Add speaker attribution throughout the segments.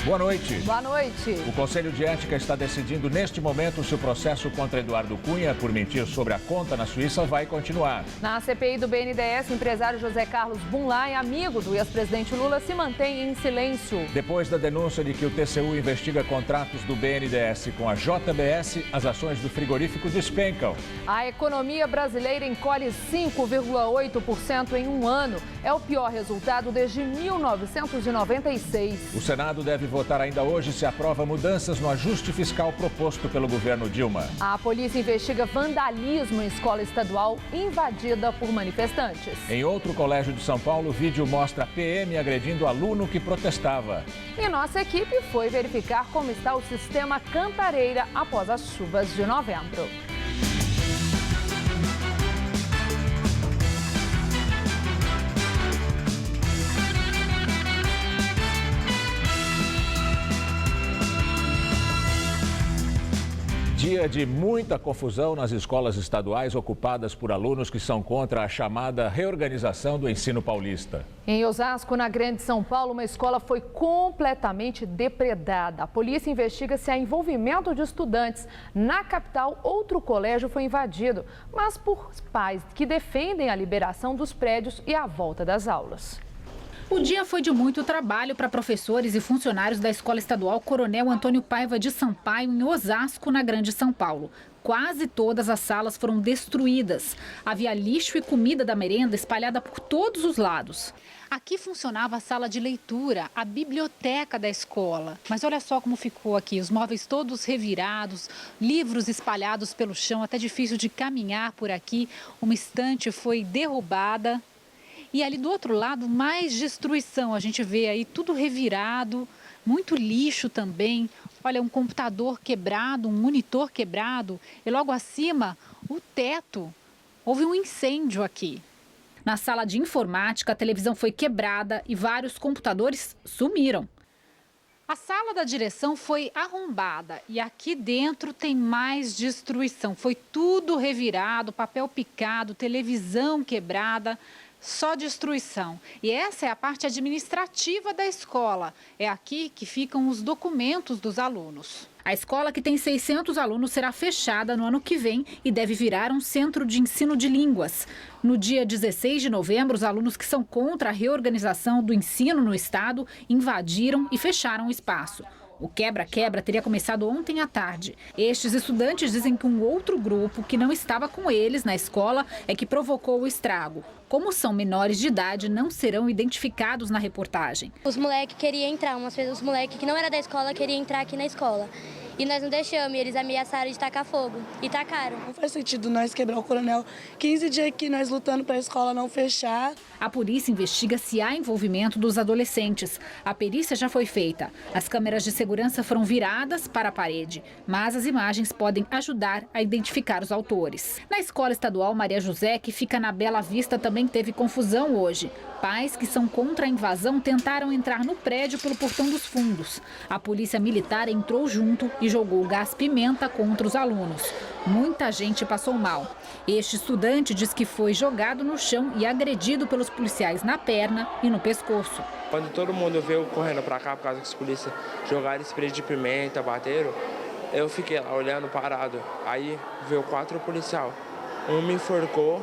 Speaker 1: Boa noite.
Speaker 2: Boa noite.
Speaker 1: O Conselho de Ética está decidindo neste momento se o processo contra Eduardo Cunha por mentir sobre a conta na Suíça vai continuar.
Speaker 2: Na CPI do BNDES, o empresário José Carlos Bunlai, amigo do ex-presidente Lula, se mantém em silêncio.
Speaker 1: Depois da denúncia de que o TCU investiga contratos do BNDES com a JBS, as ações do frigorífico despencam.
Speaker 2: A economia brasileira encolhe 5,8% em um ano. É o pior resultado desde 1996.
Speaker 1: O Senado deve votar ainda hoje se aprova mudanças no ajuste fiscal proposto pelo governo Dilma.
Speaker 2: A polícia investiga vandalismo em escola estadual invadida por manifestantes.
Speaker 1: Em outro colégio de São Paulo, o vídeo mostra a PM agredindo aluno que protestava.
Speaker 2: E nossa equipe foi verificar como está o sistema Cantareira após as chuvas de novembro.
Speaker 1: Dia de muita confusão nas escolas estaduais ocupadas por alunos que são contra a chamada reorganização do ensino paulista.
Speaker 2: Em Osasco, na Grande São Paulo, uma escola foi completamente depredada. A polícia investiga se há envolvimento de estudantes. Na capital, outro colégio foi invadido, mas por pais que defendem a liberação dos prédios e a volta das aulas.
Speaker 3: O dia foi de muito trabalho para professores e funcionários da Escola Estadual Coronel Antônio Paiva de Sampaio, em Osasco, na Grande São Paulo. Quase todas as salas foram destruídas. Havia lixo e comida da merenda espalhada por todos os lados. Aqui funcionava a sala de leitura, a biblioteca da escola. Mas olha só como ficou aqui, os móveis todos revirados, livros espalhados pelo chão, até difícil de caminhar por aqui. Uma estante foi derrubada. E ali do outro lado, mais destruição. A gente vê aí tudo revirado, muito lixo também. Olha, um computador quebrado, um monitor quebrado. E logo acima, o teto. Houve um incêndio aqui. Na sala de informática, a televisão foi quebrada e vários computadores sumiram. A sala da direção foi arrombada e aqui dentro tem mais destruição. Foi tudo revirado, papel picado, televisão quebrada. Só destruição. E essa é a parte administrativa da escola. É aqui que ficam os documentos dos alunos. A escola, que tem 600 alunos, será fechada no ano que vem e deve virar um centro de ensino de línguas. No dia 16 de novembro, os alunos que são contra a reorganização do ensino no estado invadiram e fecharam o espaço. O quebra-quebra teria começado ontem à tarde. Estes estudantes dizem que um outro grupo que não estava com eles na escola é que provocou o estrago. Como são menores de idade, não serão identificados na reportagem.
Speaker 4: Os moleques queriam entrar, umas vezes os moleques que não era da escola queriam entrar aqui na escola. E nós não deixamos, e eles ameaçaram de tacar fogo. E tacaram.
Speaker 5: Não faz sentido nós quebrar o coronel. 15 dias aqui nós lutando para a escola não fechar.
Speaker 3: A polícia investiga se há envolvimento dos adolescentes. A perícia já foi feita. As câmeras de segurança foram viradas para a parede. Mas as imagens podem ajudar a identificar os autores. Na escola estadual Maria José, que fica na Bela Vista, também teve confusão hoje. Pais que são contra a invasão tentaram entrar no prédio pelo portão dos fundos. A polícia militar entrou junto e jogou gás-pimenta contra os alunos. Muita gente passou mal. Este estudante diz que foi jogado no chão e agredido pelos policiais na perna e no pescoço.
Speaker 6: Quando todo mundo veio correndo para cá por causa que os policiais jogaram spray de pimenta, bateram, eu fiquei lá olhando parado. Aí veio 4 policiais. Um me enforcou,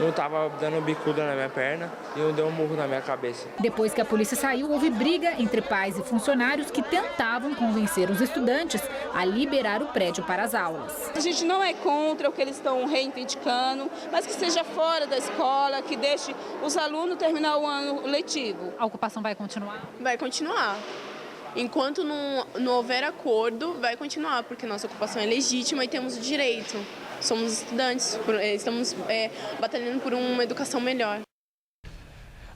Speaker 6: um tava dando bicuda na minha perna e um deu um murro na minha cabeça.
Speaker 3: Depois que a polícia saiu, houve briga entre pais e funcionários que tentavam convencer os estudantes a liberar o prédio para as aulas.
Speaker 7: A gente não é contra o que eles estão reivindicando, mas que seja fora da escola, que deixe os alunos terminar o ano letivo.
Speaker 3: A ocupação vai continuar?
Speaker 8: Vai continuar. Enquanto não houver acordo, vai continuar, porque nossa ocupação é legítima e temos o direito. Somos estudantes, estamos batalhando por uma educação melhor.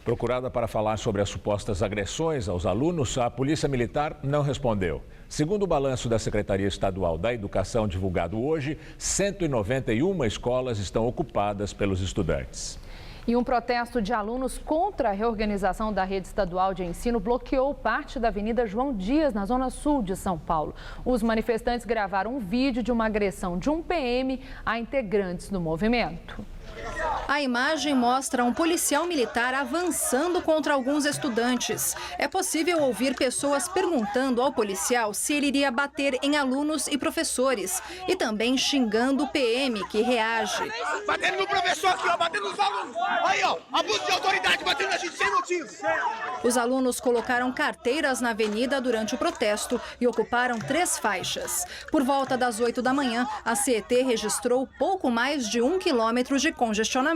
Speaker 1: Procurada para falar sobre as supostas agressões aos alunos, a Polícia Militar não respondeu. Segundo o balanço da Secretaria Estadual da Educação divulgado hoje, 191 escolas estão ocupadas pelos estudantes.
Speaker 2: E um protesto de alunos contra a reorganização da rede estadual de ensino bloqueou parte da Avenida João Dias, na zona sul de São Paulo. Os manifestantes gravaram um vídeo de uma agressão de um PM a integrantes do movimento.
Speaker 9: A imagem mostra um policial militar avançando contra alguns estudantes. É possível ouvir pessoas perguntando ao policial se ele iria bater em alunos e professores. E também xingando o PM, que reage.
Speaker 10: Batendo no professor aqui, ó, batendo nos alunos. Aí, ó, abuso de autoridade, batendo na gente sem motivo.
Speaker 9: Os alunos colocaram carteiras na avenida durante o protesto e ocuparam 3 faixas. Por volta das 8 da manhã, a CET registrou pouco mais de 1 quilômetro de congestionamento.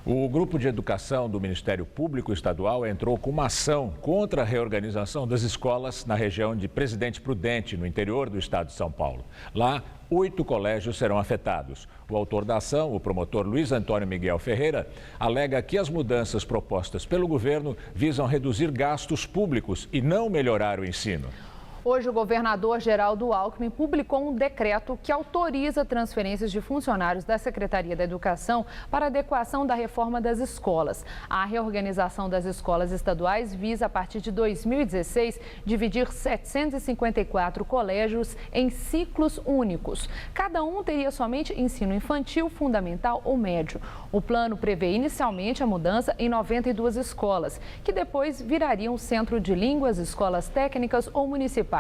Speaker 1: O Grupo de Educação do Ministério Público Estadual entrou com uma ação contra a reorganização das escolas na região de Presidente Prudente, no interior do estado de São Paulo. Lá, 8 colégios serão afetados. O autor da ação, o promotor Luiz Antônio Miguel Ferreira, alega que as mudanças propostas pelo governo visam reduzir gastos públicos e não melhorar o ensino.
Speaker 2: Hoje, o governador Geraldo Alckmin publicou um decreto que autoriza transferências de funcionários da Secretaria da Educação para adequação da reforma das escolas. A reorganização das escolas estaduais visa, a partir de 2016, dividir 754 colégios em ciclos únicos. Cada um teria somente ensino infantil, fundamental ou médio. O plano prevê inicialmente a mudança em 92 escolas, que depois virariam centro de línguas, escolas técnicas ou municipais.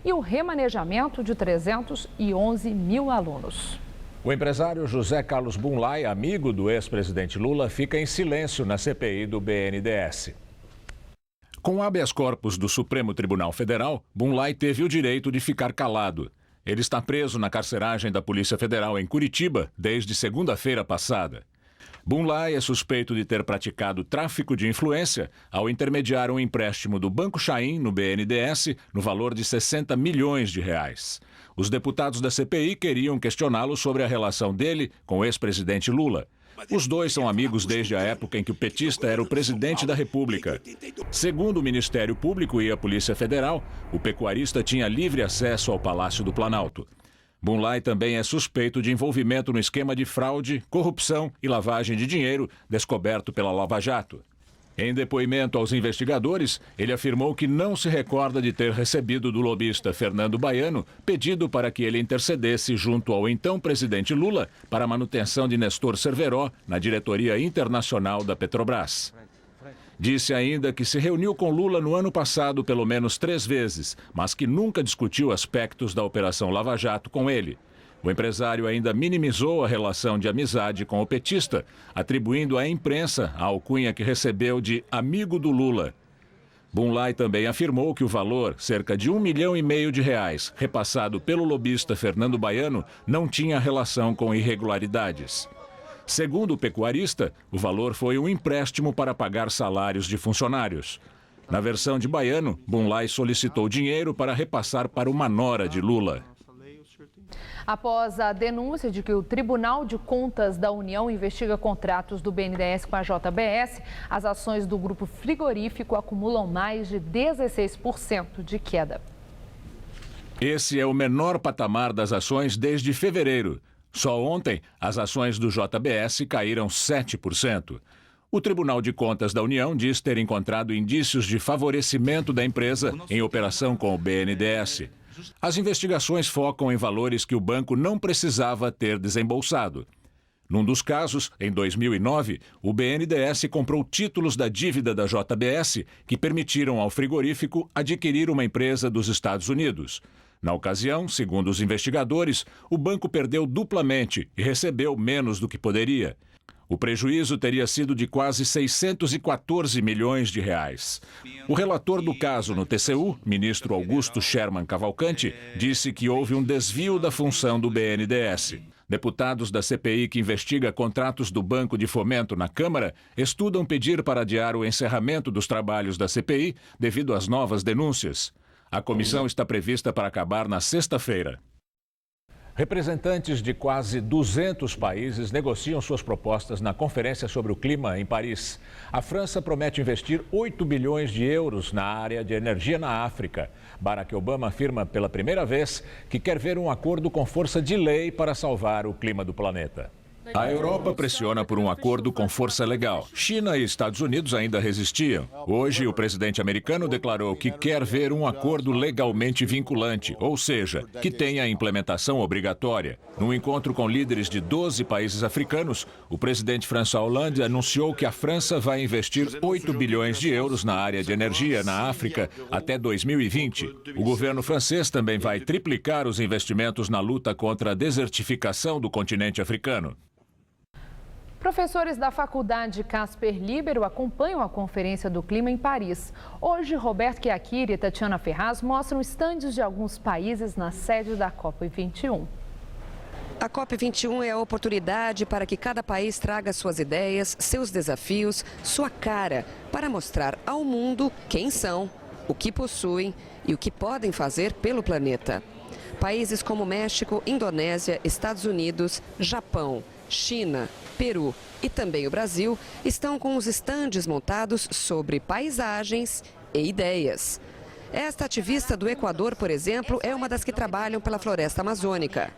Speaker 2: E o remanejamento de 311 mil alunos.
Speaker 1: O empresário José Carlos Bunlai, amigo do ex-presidente Lula, fica em silêncio na CPI do BNDES. Com o habeas corpus do Supremo Tribunal Federal, Bunlai teve o direito de ficar calado. Ele está preso na carceragem da Polícia Federal em Curitiba desde segunda-feira passada. Bunlai é suspeito de ter praticado tráfico de influência ao intermediar um empréstimo do Banco Chain no BNDES no valor de 60 milhões de reais. Os deputados da CPI queriam questioná-lo sobre a relação dele com o ex-presidente Lula. Os dois são amigos desde a época em que o petista era o presidente da República. Segundo o Ministério Público e a Polícia Federal, o pecuarista tinha livre acesso ao Palácio do Planalto. Bunlai também é suspeito de envolvimento no esquema de fraude, corrupção e lavagem de dinheiro descoberto pela Lava Jato. Em depoimento aos investigadores, ele afirmou que não se recorda de ter recebido do lobista Fernando Baiano pedido para que ele intercedesse junto ao então presidente Lula para a manutenção de Nestor Cerveró na diretoria internacional da Petrobras. Disse ainda que se reuniu com Lula no ano passado pelo menos 3 vezes, mas que nunca discutiu aspectos da Operação Lava Jato com ele. O empresário ainda minimizou a relação de amizade com o petista, atribuindo à imprensa a alcunha que recebeu de amigo do Lula. Bunlai também afirmou que o valor, cerca de R$1,5 milhão, repassado pelo lobista Fernando Baiano, não tinha relação com irregularidades. Segundo o pecuarista, o valor foi um empréstimo para pagar salários de funcionários. Na versão de Baiano, Bunlai solicitou dinheiro para repassar para uma nora de Lula.
Speaker 2: Após a denúncia de que o Tribunal de Contas da União investiga contratos do BNDES com a JBS, as ações do grupo frigorífico acumulam mais de 16% de queda.
Speaker 1: Esse é o menor patamar das ações desde fevereiro. Só ontem, as ações do JBS caíram 7%. O Tribunal de Contas da União diz ter encontrado indícios de favorecimento da empresa em operação com o BNDES. As investigações focam em valores que o banco não precisava ter desembolsado. Num dos casos, em 2009, o BNDES comprou títulos da dívida da JBS que permitiram ao frigorífico adquirir uma empresa dos Estados Unidos. Na ocasião, segundo os investigadores, o banco perdeu duplamente e recebeu menos do que poderia. O prejuízo teria sido de quase 614 milhões de reais. O relator do caso no TCU, ministro Augusto Sherman Cavalcante, disse que houve um desvio da função do BNDES. Deputados da CPI que investiga contratos do Banco de Fomento na Câmara estudam pedir para adiar o encerramento dos trabalhos da CPI devido às novas denúncias. A comissão está prevista para acabar na sexta-feira. Representantes de quase 200 países negociam suas propostas na Conferência sobre o Clima em Paris. A França promete investir 8 bilhões de euros na área de energia na África. Barack Obama afirma pela primeira vez que quer ver um acordo com força de lei para salvar o clima do planeta. A Europa pressiona por um acordo com força legal. China e Estados Unidos ainda resistiam. Hoje, o presidente americano declarou que quer ver um acordo legalmente vinculante, ou seja, que tenha implementação obrigatória. Num encontro com líderes de 12 países africanos, o presidente François Hollande anunciou que a França vai investir 8 bilhões de euros na área de energia na África até 2020. O governo francês também vai triplicar os investimentos na luta contra a desertificação do continente africano.
Speaker 2: Professores da Faculdade Casper Libero acompanham a Conferência do Clima em Paris. Hoje, Roberto Chiacchieri e Tatiana Ferraz mostram estandes de alguns países na sede da COP21.
Speaker 11: A COP21 é a oportunidade para que cada país traga suas ideias, seus desafios, sua cara, para mostrar ao mundo quem são, o que possuem e o que podem fazer pelo planeta. Países como México, Indonésia, Estados Unidos, Japão, China, Peru e também o Brasil estão com os estandes montados sobre paisagens e ideias. Esta ativista do Equador, por exemplo, é uma das que trabalham pela floresta amazônica.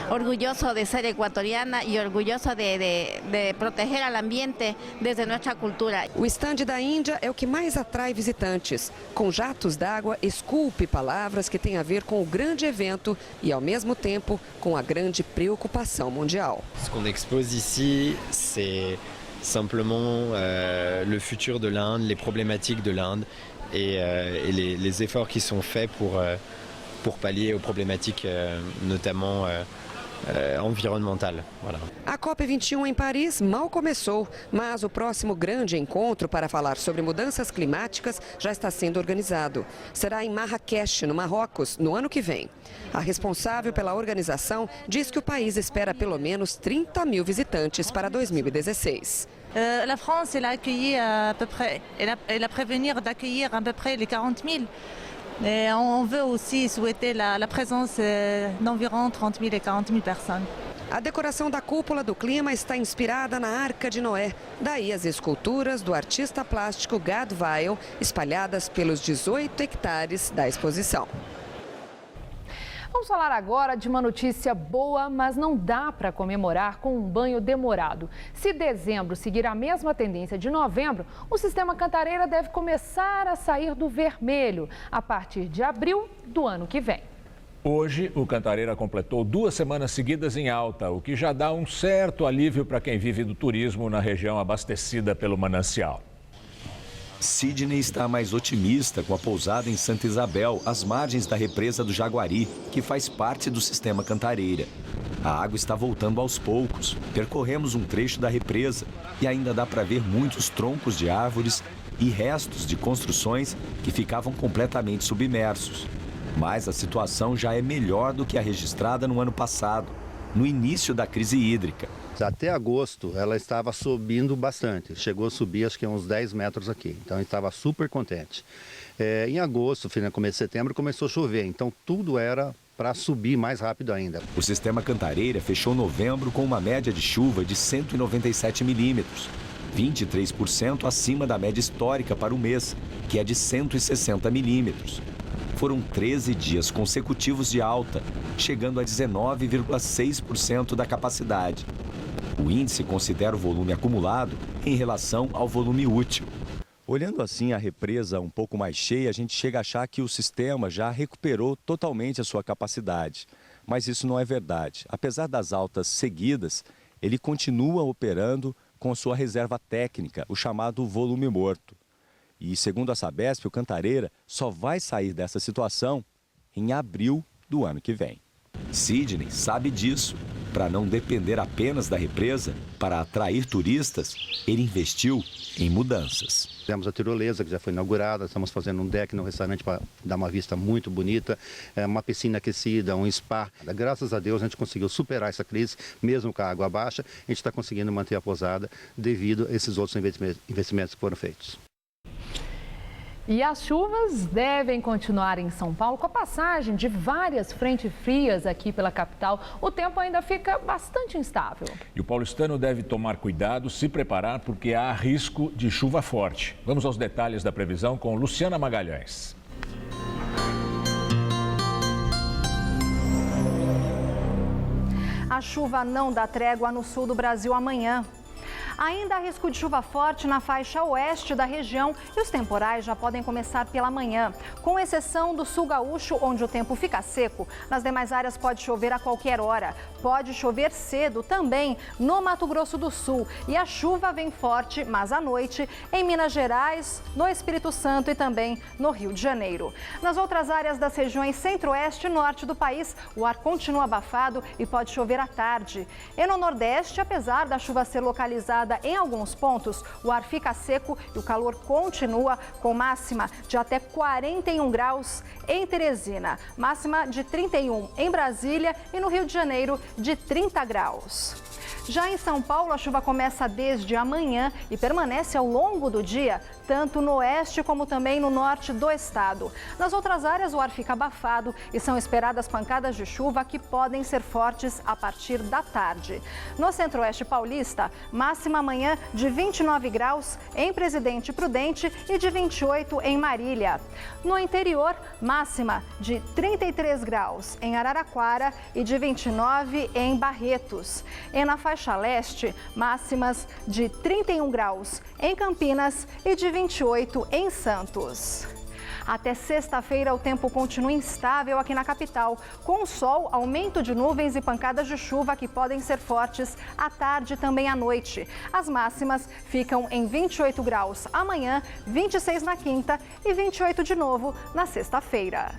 Speaker 12: Orgulhoso de ser equatoriana e orgulhoso de proteger o ambiente desde nossa cultura.
Speaker 11: O estande da Índia é o que mais atrai visitantes. Com jatos d'água, esculpe palavras que têm a ver com o grande evento e, ao mesmo tempo, com a grande preocupação mundial.
Speaker 13: Ce qu'on expose ici, c'est simplement le futur de l'Inde, les problématiques de l'Inde et les efforts qui sont faits pour pallier aux problématiques, notamment environnementales. Voilà.
Speaker 11: A COP21 em Paris mal começou, mas o próximo grande encontro para falar sobre mudanças climáticas já está sendo organizado. Será em Marrakech, no Marrocos, no ano que vem. A responsável pela organização diz que o país espera pelo menos 30 mil visitantes para 2016.
Speaker 14: La France, elle a accueilli à peu près, elle a prévenir d'accueillir à peu près les 40 000. Et on veut aussi souhaiter la présence d'environ 30 000 et 40 000 personnes.
Speaker 11: A decoração da cúpula do clima está inspirada na Arca de Noé. Daí as esculturas do artista plástico Gad Weil, espalhadas pelos 18 hectares da exposição.
Speaker 2: Vamos falar agora de uma notícia boa, mas não dá para comemorar com um banho demorado. Se dezembro seguir a mesma tendência de novembro, o sistema Cantareira deve começar a sair do vermelho a partir de abril do ano que vem.
Speaker 1: Hoje, o Cantareira completou 2 semanas seguidas em alta, o que já dá um certo alívio para quem vive do turismo na região abastecida pelo manancial.
Speaker 15: Sidney está mais otimista com a pousada em Santa Isabel, às margens da represa do Jaguari, que faz parte do sistema Cantareira. A água está voltando aos poucos. Percorremos um trecho da represa e ainda dá para ver muitos troncos de árvores e restos de construções que ficavam completamente submersos. Mas a situação já é melhor do que a registrada no ano passado, no início da crise hídrica.
Speaker 16: Até agosto ela estava subindo bastante, chegou a subir acho que uns 10 metros aqui, então eu estava super contente. Em agosto, começo de setembro, começou a chover, então tudo era para subir mais rápido ainda.
Speaker 15: O sistema Cantareira fechou novembro com uma média de chuva de 197 milímetros, 23% acima da média histórica para o mês, que é de 160 milímetros. Foram 13 dias consecutivos de alta, chegando a 19,6% da capacidade. O índice considera o volume acumulado em relação ao volume útil. Olhando assim a represa um pouco mais cheia, a gente chega a achar que o sistema já recuperou totalmente a sua capacidade. Mas isso não é verdade. Apesar das altas seguidas, ele continua operando com a sua reserva técnica, o chamado volume morto. E, segundo a Sabesp, o Cantareira só vai sair dessa situação em abril do ano que vem. Sidney sabe disso. Para não depender apenas da represa, para atrair turistas, ele investiu em mudanças.
Speaker 16: Temos a tirolesa, que já foi inaugurada, estamos fazendo um deck no restaurante para dar uma vista muito bonita, uma piscina aquecida, um spa. Graças a Deus a gente conseguiu superar essa crise, mesmo com a água baixa, a gente está conseguindo manter a pousada devido a esses outros investimentos que foram feitos.
Speaker 2: E as chuvas devem continuar em São Paulo com a passagem de várias frentes frias aqui pela capital. O tempo ainda fica bastante instável.
Speaker 1: E o paulistano deve tomar cuidado, se preparar, porque há risco de chuva forte. Vamos aos detalhes da previsão com Luciana Magalhães.
Speaker 2: A
Speaker 9: A chuva não dá trégua no sul do Brasil amanhã. Ainda há risco de chuva forte na faixa oeste da região e os temporais já podem começar pela manhã. Com exceção do sul gaúcho, onde o tempo fica seco, nas demais áreas pode chover a qualquer hora. Pode chover cedo também no Mato Grosso do Sul. E a chuva vem forte, mas à noite, em Minas Gerais, no Espírito Santo e também no Rio de Janeiro. Nas outras áreas das regiões centro-oeste e norte do país, o ar continua abafado e pode chover à tarde. E no Nordeste, apesar da chuva ser localizada em alguns pontos, o ar fica seco e o calor continua com máxima de até 41 graus em Teresina, máxima de 31 em Brasília e no Rio de Janeiro de 30 graus. Já em São Paulo, a chuva começa desde amanhã e permanece ao longo do dia, tanto no oeste como também no norte do estado. Nas outras áreas, o ar fica abafado e são esperadas pancadas de chuva que podem ser fortes a partir da tarde. No centro-oeste paulista, máxima amanhã de 29 graus em Presidente Prudente e de 28 em Marília. No interior, máxima de 33 graus em Araraquara e de 29 em Barretos. E na faixa leste, máximas de 31 graus em Campinas e de 28 em Santos. Até sexta-feira, o tempo continua instável aqui na capital, com sol, aumento de nuvens e pancadas de chuva que podem ser fortes à tarde e também à noite. As máximas ficam em 28 graus amanhã, 26 na quinta e 28 de novo na sexta-feira.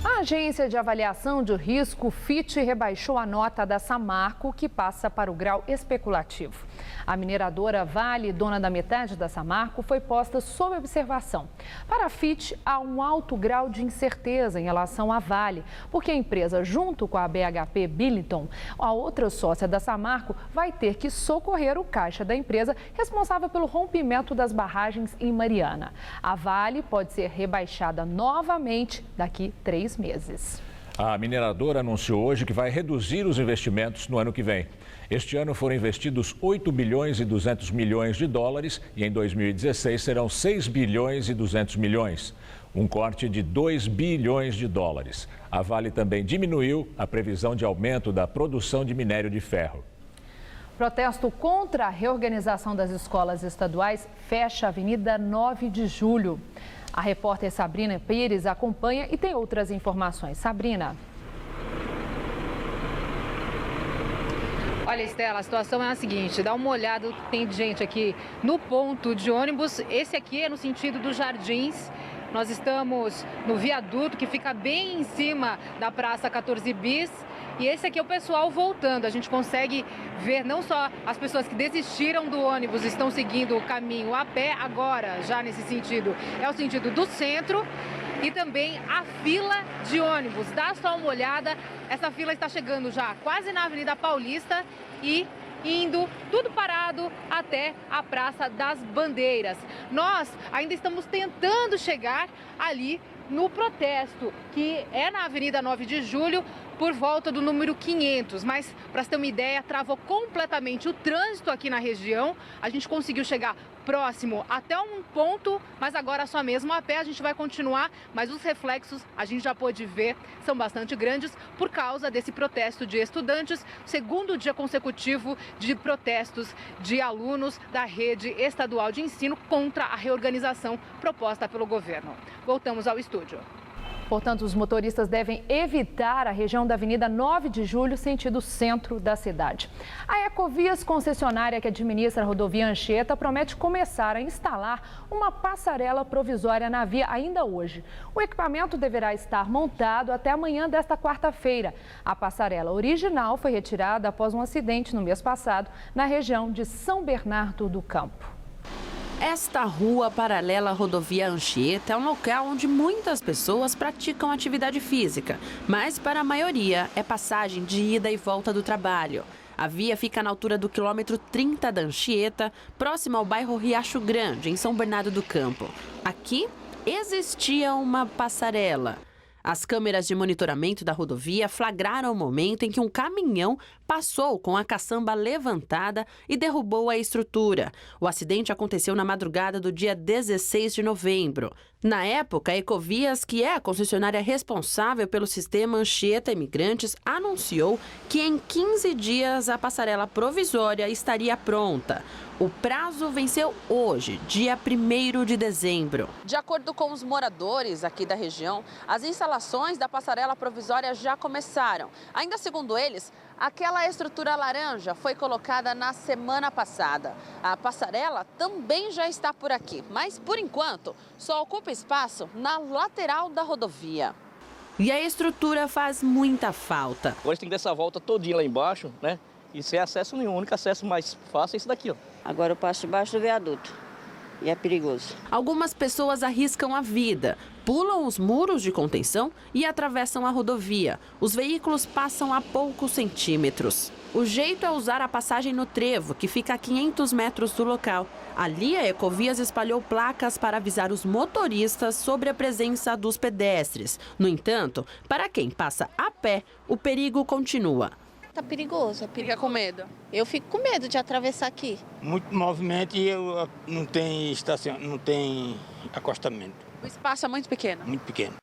Speaker 2: A agência de avaliação de risco Fitch rebaixou a nota da Samarco, que passa para o grau especulativo. A mineradora Vale, dona da metade da Samarco, foi posta sob observação. Para a Fitch, há um alto grau de incerteza em relação à Vale, porque a empresa, junto com a BHP Billiton, a outra sócia da Samarco, vai ter que socorrer o caixa da empresa responsável pelo rompimento das barragens em Mariana. A Vale pode ser rebaixada novamente daqui 3 meses.
Speaker 1: A mineradora anunciou hoje que vai reduzir os investimentos no ano que vem. Este ano foram investidos 8 bilhões e 200 milhões de dólares e em 2016 serão 6 bilhões e 200 milhões. Um corte de 2 bilhões de dólares. A Vale também diminuiu a previsão de aumento da produção de minério de ferro.
Speaker 2: Protesto contra a reorganização das escolas estaduais fecha a Avenida 9 de Julho. A repórter Sabrina Pires acompanha e tem outras informações. Sabrina.
Speaker 17: Olha, Estela, a situação é a seguinte, dá uma olhada no que tem de gente aqui no ponto de ônibus. Esse aqui é no sentido dos Jardins. Nós estamos no viaduto que fica bem em cima da Praça 14 Bis. E esse aqui é o pessoal voltando. A gente consegue ver não só as pessoas que desistiram do ônibus estão seguindo o caminho a pé agora, já nesse sentido. É o sentido do centro e também a fila de ônibus. Dá só uma olhada, essa fila está chegando já quase na Avenida Paulista e indo tudo parado até a Praça das Bandeiras. Nós ainda estamos tentando chegar ali no protesto, que é na Avenida 9 de Julho, por volta do número 500. Mas, para você ter uma ideia, travou completamente o trânsito aqui na região. A gente conseguiu chegar próximo até um ponto, mas agora só mesmo a pé. A gente vai continuar, mas os reflexos, a gente já pôde ver, são bastante grandes por causa desse protesto de estudantes. Segundo dia consecutivo de protestos de alunos da rede estadual de ensino contra a reorganização proposta pelo governo. Voltamos ao estúdio.
Speaker 2: Portanto, os motoristas devem evitar a região da Avenida 9 de Julho, sentido centro da cidade. A Ecovias, concessionária que administra a rodovia Anchieta, promete começar a instalar uma passarela provisória na via ainda hoje. O equipamento deverá estar montado até amanhã desta quarta-feira. A passarela original foi retirada após um acidente no mês passado na região de São Bernardo do Campo.
Speaker 18: Esta rua paralela à rodovia Anchieta é um local onde muitas pessoas praticam atividade física, mas para a maioria é passagem de ida e volta do trabalho. A via fica na altura do quilômetro 30 da Anchieta, próximo ao bairro Riacho Grande, em São Bernardo do Campo. Aqui existia uma passarela. As câmeras de monitoramento da rodovia flagraram o momento em que um caminhão passou com a caçamba levantada e derrubou a estrutura. O acidente aconteceu na madrugada do dia 16 de novembro. Na época, a Ecovias, que é a concessionária responsável pelo sistema Anchieta Imigrantes, anunciou que em 15 dias a passarela provisória estaria pronta. O prazo venceu hoje, dia 1º de dezembro. De acordo com os moradores aqui da região, as instalações da passarela provisória já começaram. Ainda segundo eles, aquela estrutura laranja foi colocada na semana passada. A passarela também já está por aqui, mas por enquanto só ocupa espaço na lateral da rodovia. E a estrutura faz muita falta.
Speaker 19: Agora tem que dar essa volta todinha lá embaixo, né? E sem acesso nenhum. O único acesso mais fácil é esse daqui, ó.
Speaker 20: Agora eu passo debaixo do viaduto e é perigoso.
Speaker 18: Algumas pessoas arriscam a vida, pulam os muros de contenção e atravessam a rodovia. Os veículos passam a poucos centímetros. O jeito é usar a passagem no trevo, que fica a 500 metros do local. Ali, a Ecovias espalhou placas para avisar os motoristas sobre a presença dos pedestres. No entanto, para quem passa a pé, o perigo continua.
Speaker 12: Tá perigoso.
Speaker 8: Fica com medo?
Speaker 12: Eu fico com medo de atravessar aqui.
Speaker 21: Muito movimento e não tem estação, não tem acostamento.
Speaker 8: O espaço é muito pequeno?
Speaker 21: Muito pequeno.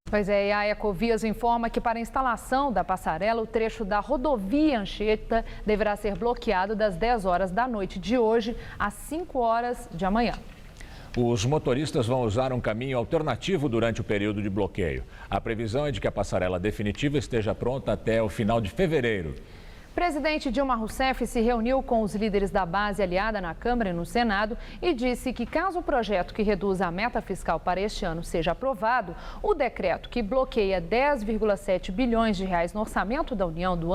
Speaker 2: Pois é, e a Ecovias informa que para a instalação da passarela, o trecho da rodovia Anchieta deverá ser bloqueado das 10 horas da noite de hoje às 5 horas de amanhã.
Speaker 1: Os motoristas vão usar um caminho alternativo durante o período de bloqueio. A previsão é de que a passarela definitiva esteja pronta até o final de fevereiro.
Speaker 2: Presidente Dilma Rousseff se reuniu com os líderes da base aliada na Câmara e no Senado e disse que caso o projeto que reduz a meta fiscal para este ano seja aprovado, o decreto que bloqueia 10,7 bilhões de reais no orçamento da União do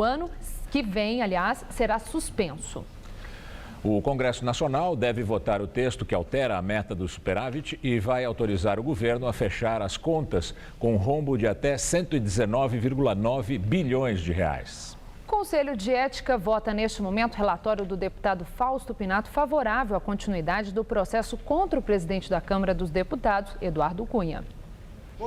Speaker 2: ano que vem, aliás, será suspenso.
Speaker 1: O Congresso Nacional deve votar o texto que altera a meta do superávit e vai autorizar o governo a fechar as contas com um rombo de até 119,9 bilhões de reais.
Speaker 2: O Conselho de Ética vota neste momento relatório do deputado Fausto Pinato favorável à continuidade do processo contra o presidente da Câmara dos Deputados, Eduardo Cunha.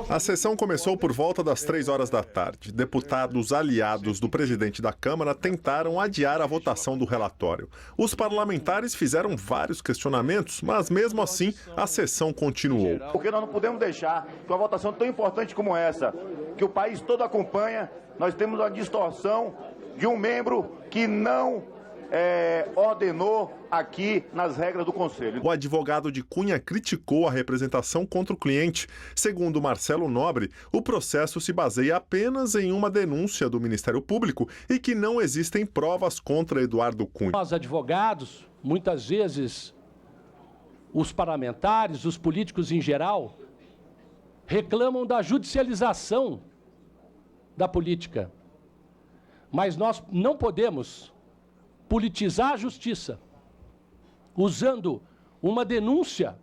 Speaker 22: A sessão começou por volta das 3 horas da tarde. Deputados aliados do presidente da Câmara tentaram adiar a votação do relatório. Os parlamentares fizeram vários questionamentos, mas mesmo assim a sessão continuou.
Speaker 23: Porque nós não podemos deixar que uma votação tão importante como essa, que o país todo acompanha, nós temos uma distorção de um membro que não ordenou aqui nas regras do Conselho.
Speaker 22: O advogado de Cunha criticou a representação contra o cliente. Segundo Marcelo Nobre, o processo se baseia apenas em uma denúncia do Ministério Público e que não existem provas contra Eduardo Cunha.
Speaker 24: Nós, advogados, muitas vezes, os parlamentares, os políticos em geral, reclamam da judicialização da política. Mas nós não podemos politizar a justiça, usando uma denúncia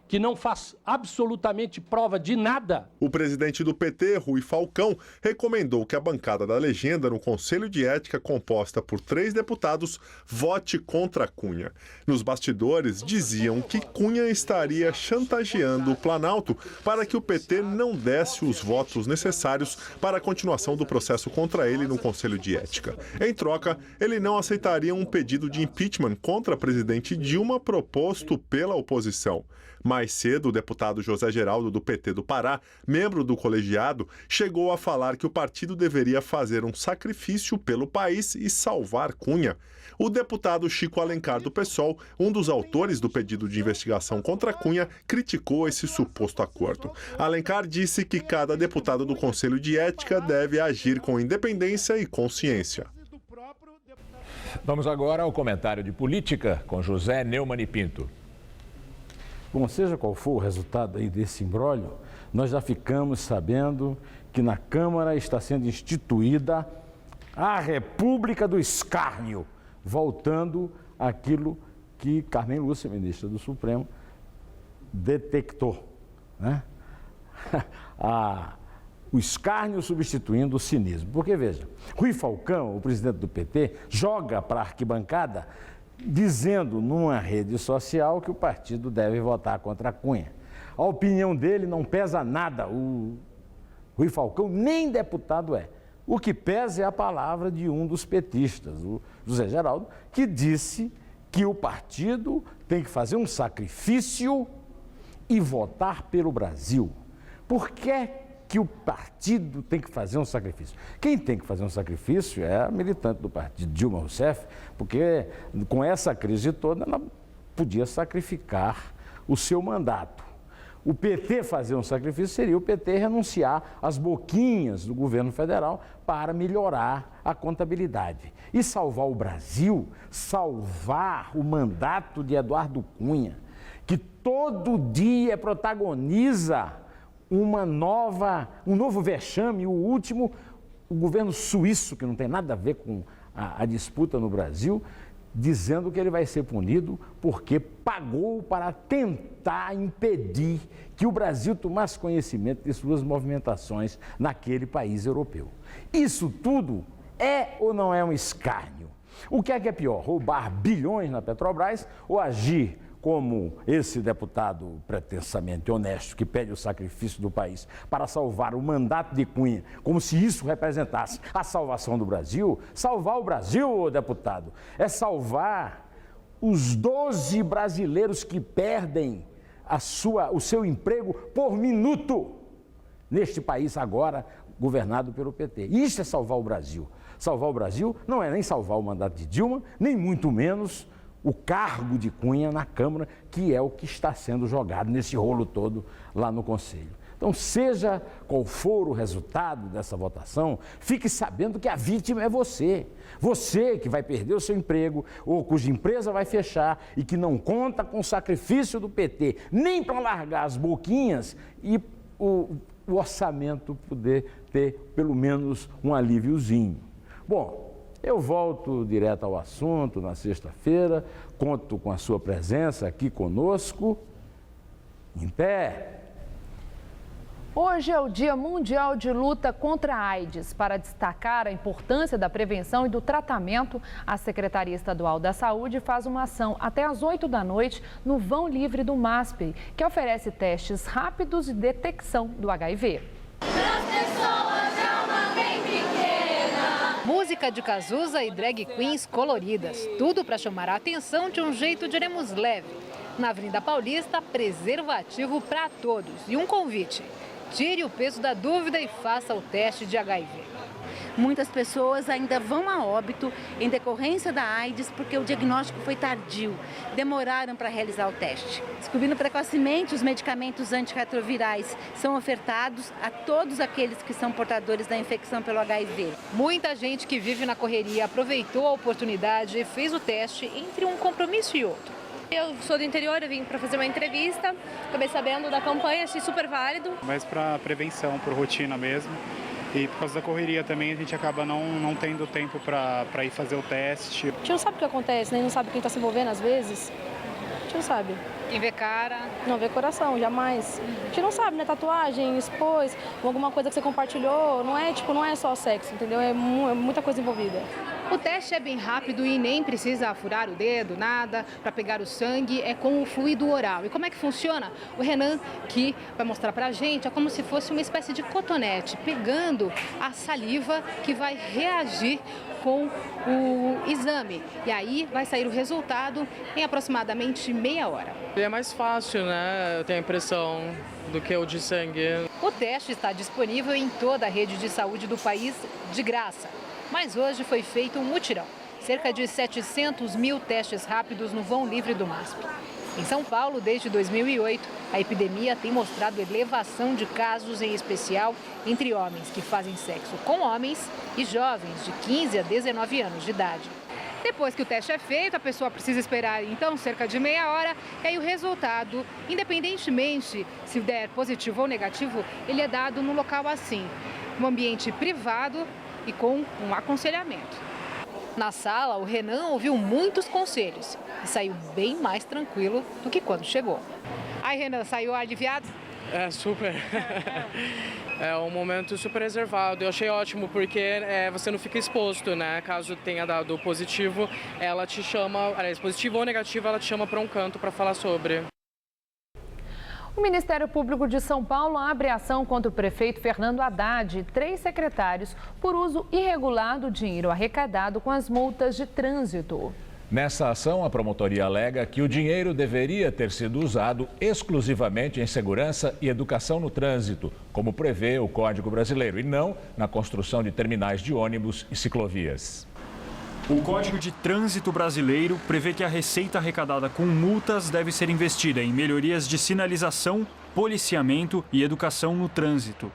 Speaker 24: que não faz absolutamente prova de nada.
Speaker 22: O presidente do PT, Rui Falcão, recomendou que a bancada da legenda no Conselho de Ética, composta por 3 deputados, vote contra Cunha. Nos bastidores, diziam que Cunha estaria chantageando o Planalto para que o PT não desse os votos necessários para a continuação do processo contra ele no Conselho de Ética. Em troca, ele não aceitaria um pedido de impeachment contra a presidente Dilma proposto pela oposição. Mais cedo, o deputado José Geraldo, do PT do Pará, membro do colegiado, chegou a falar que o partido deveria fazer um sacrifício pelo país e salvar Cunha. O deputado Chico Alencar, do PSOL, um dos autores do pedido de investigação contra Cunha, criticou esse suposto acordo. Alencar disse que cada deputado do Conselho de Ética deve agir com independência e consciência.
Speaker 1: Vamos agora ao comentário de política com José Neumann e Pinto.
Speaker 25: Bom, seja qual for o resultado aí desse imbróglio, nós já ficamos sabendo que na Câmara está sendo instituída a República do Escárnio, voltando àquilo que Carmen Lúcia, ministra do Supremo, detectou, né? O escárnio substituindo o cinismo. Porque, veja, Rui Falcão, o presidente do PT, joga para a arquibancada dizendo numa rede social que o partido deve votar contra Cunha. A opinião dele não pesa nada. O Rui Falcão nem deputado é. O que pesa é a palavra de um dos petistas, o José Geraldo, que disse que o partido tem que fazer um sacrifício e votar pelo Brasil, por que o partido tem que fazer um sacrifício? Quem tem que fazer um sacrifício é a militante do partido, Dilma Rousseff, porque com essa crise toda ela podia sacrificar o seu mandato. O PT fazer um sacrifício seria o PT renunciar às boquinhas do governo federal para melhorar a contabilidade. E salvar o Brasil, salvar o mandato de Eduardo Cunha, que todo dia protagoniza um novo vexame, o último, o governo suíço, que não tem nada a ver com a disputa no Brasil, dizendo que ele vai ser punido porque pagou para tentar impedir que o Brasil tomasse conhecimento de suas movimentações naquele país europeu. Isso tudo é ou não é um escárnio? O que é pior, roubar bilhões na Petrobras ou agir como esse deputado pretensamente honesto que pede o sacrifício do país para salvar o mandato de Cunha, como se isso representasse a salvação do Brasil? Salvar o Brasil, deputado, é salvar os 12 brasileiros que perdem o seu emprego por minuto neste país agora governado pelo PT. Isso é salvar o Brasil. Salvar o Brasil não é nem salvar o mandato de Dilma, nem muito menos o cargo de Cunha na Câmara, que é o que está sendo jogado nesse rolo todo lá no Conselho. Então, seja qual for o resultado dessa votação, fique sabendo que a vítima é você. Você que vai perder o seu emprego ou cuja empresa vai fechar e que não conta com o sacrifício do PT, nem para largar as boquinhas e o orçamento poder ter pelo menos um alíviozinho. Bom, eu volto direto ao assunto na sexta-feira, conto com a sua presença aqui conosco. Em pé.
Speaker 2: Hoje é o Dia Mundial de Luta contra a AIDS. Para destacar a importância da prevenção e do tratamento, a Secretaria Estadual da Saúde faz uma ação até às 8 da noite no Vão Livre do MASP, que oferece testes rápidos de detecção do HIV.
Speaker 17: Música de Cazuza e drag queens coloridas, tudo para chamar a atenção de um jeito, diremos, leve. Na Avenida Paulista, preservativo para todos e um convite: tire o peso da dúvida e faça o teste de HIV.
Speaker 12: Muitas pessoas ainda vão a óbito em decorrência da AIDS porque o diagnóstico foi tardio, demoraram para realizar o teste. Descobrindo precocemente, os medicamentos antirretrovirais são ofertados a todos aqueles que são portadores da infecção pelo HIV.
Speaker 17: Muita gente que vive na correria aproveitou a oportunidade e fez o teste entre um compromisso e outro.
Speaker 8: Eu sou do interior, eu vim para fazer uma entrevista, acabei sabendo da campanha, achei super válido.
Speaker 3: Mas para prevenção, por rotina mesmo. E por causa da correria também, a gente acaba não tendo tempo para ir fazer o teste.
Speaker 8: A gente não sabe o que acontece, nem não sabe quem está se envolvendo às vezes. A gente não sabe.
Speaker 17: Quem vê cara?
Speaker 8: Não vê coração, jamais. A gente não sabe, né? Tatuagem, expôs, alguma coisa que você compartilhou. Não é só sexo, entendeu? É muita coisa envolvida.
Speaker 17: O teste é bem rápido e nem precisa furar o dedo, nada. Para pegar o sangue é com o fluido oral. E como é que funciona? O Renan, que vai mostrar pra gente, é como se fosse uma espécie de cotonete, pegando a saliva que vai reagir com o exame. E aí vai sair o resultado em aproximadamente meia hora.
Speaker 4: É mais fácil, né? Eu tenho a impressão, do que o de sangue.
Speaker 17: O teste está disponível em toda a rede de saúde do país de graça. Mas hoje foi feito um mutirão. Cerca de 700 mil testes rápidos no Vão Livre do MASP. Em São Paulo, desde 2008, a epidemia tem mostrado elevação de casos, em especial entre homens que fazem sexo com homens e jovens de 15 a 19 anos de idade. Depois que o teste é feito, a pessoa precisa esperar, então, cerca de meia hora. E aí o resultado, independentemente se der positivo ou negativo, ele é dado num local assim, um ambiente privado e com um aconselhamento. Na sala, o Renan ouviu muitos conselhos e saiu bem mais tranquilo do que quando chegou. Aí, Renan, saiu aliviado?
Speaker 4: É, super. É um momento super reservado. Eu achei ótimo porque você não fica exposto, né? Caso tenha dado positivo, ela te chama, positivo ou negativo, ela te chama para um canto para falar sobre.
Speaker 2: O Ministério Público de São Paulo abre ação contra o prefeito Fernando Haddad e 3 secretários por uso irregular do dinheiro arrecadado com as multas de trânsito.
Speaker 1: Nessa ação, a promotoria alega que o dinheiro deveria ter sido usado exclusivamente em segurança e educação no trânsito, como prevê o Código Brasileiro, e não na construção de terminais de ônibus e ciclovias.
Speaker 5: O Código de Trânsito Brasileiro prevê que a receita arrecadada com multas deve ser investida em melhorias de sinalização, policiamento e educação no trânsito.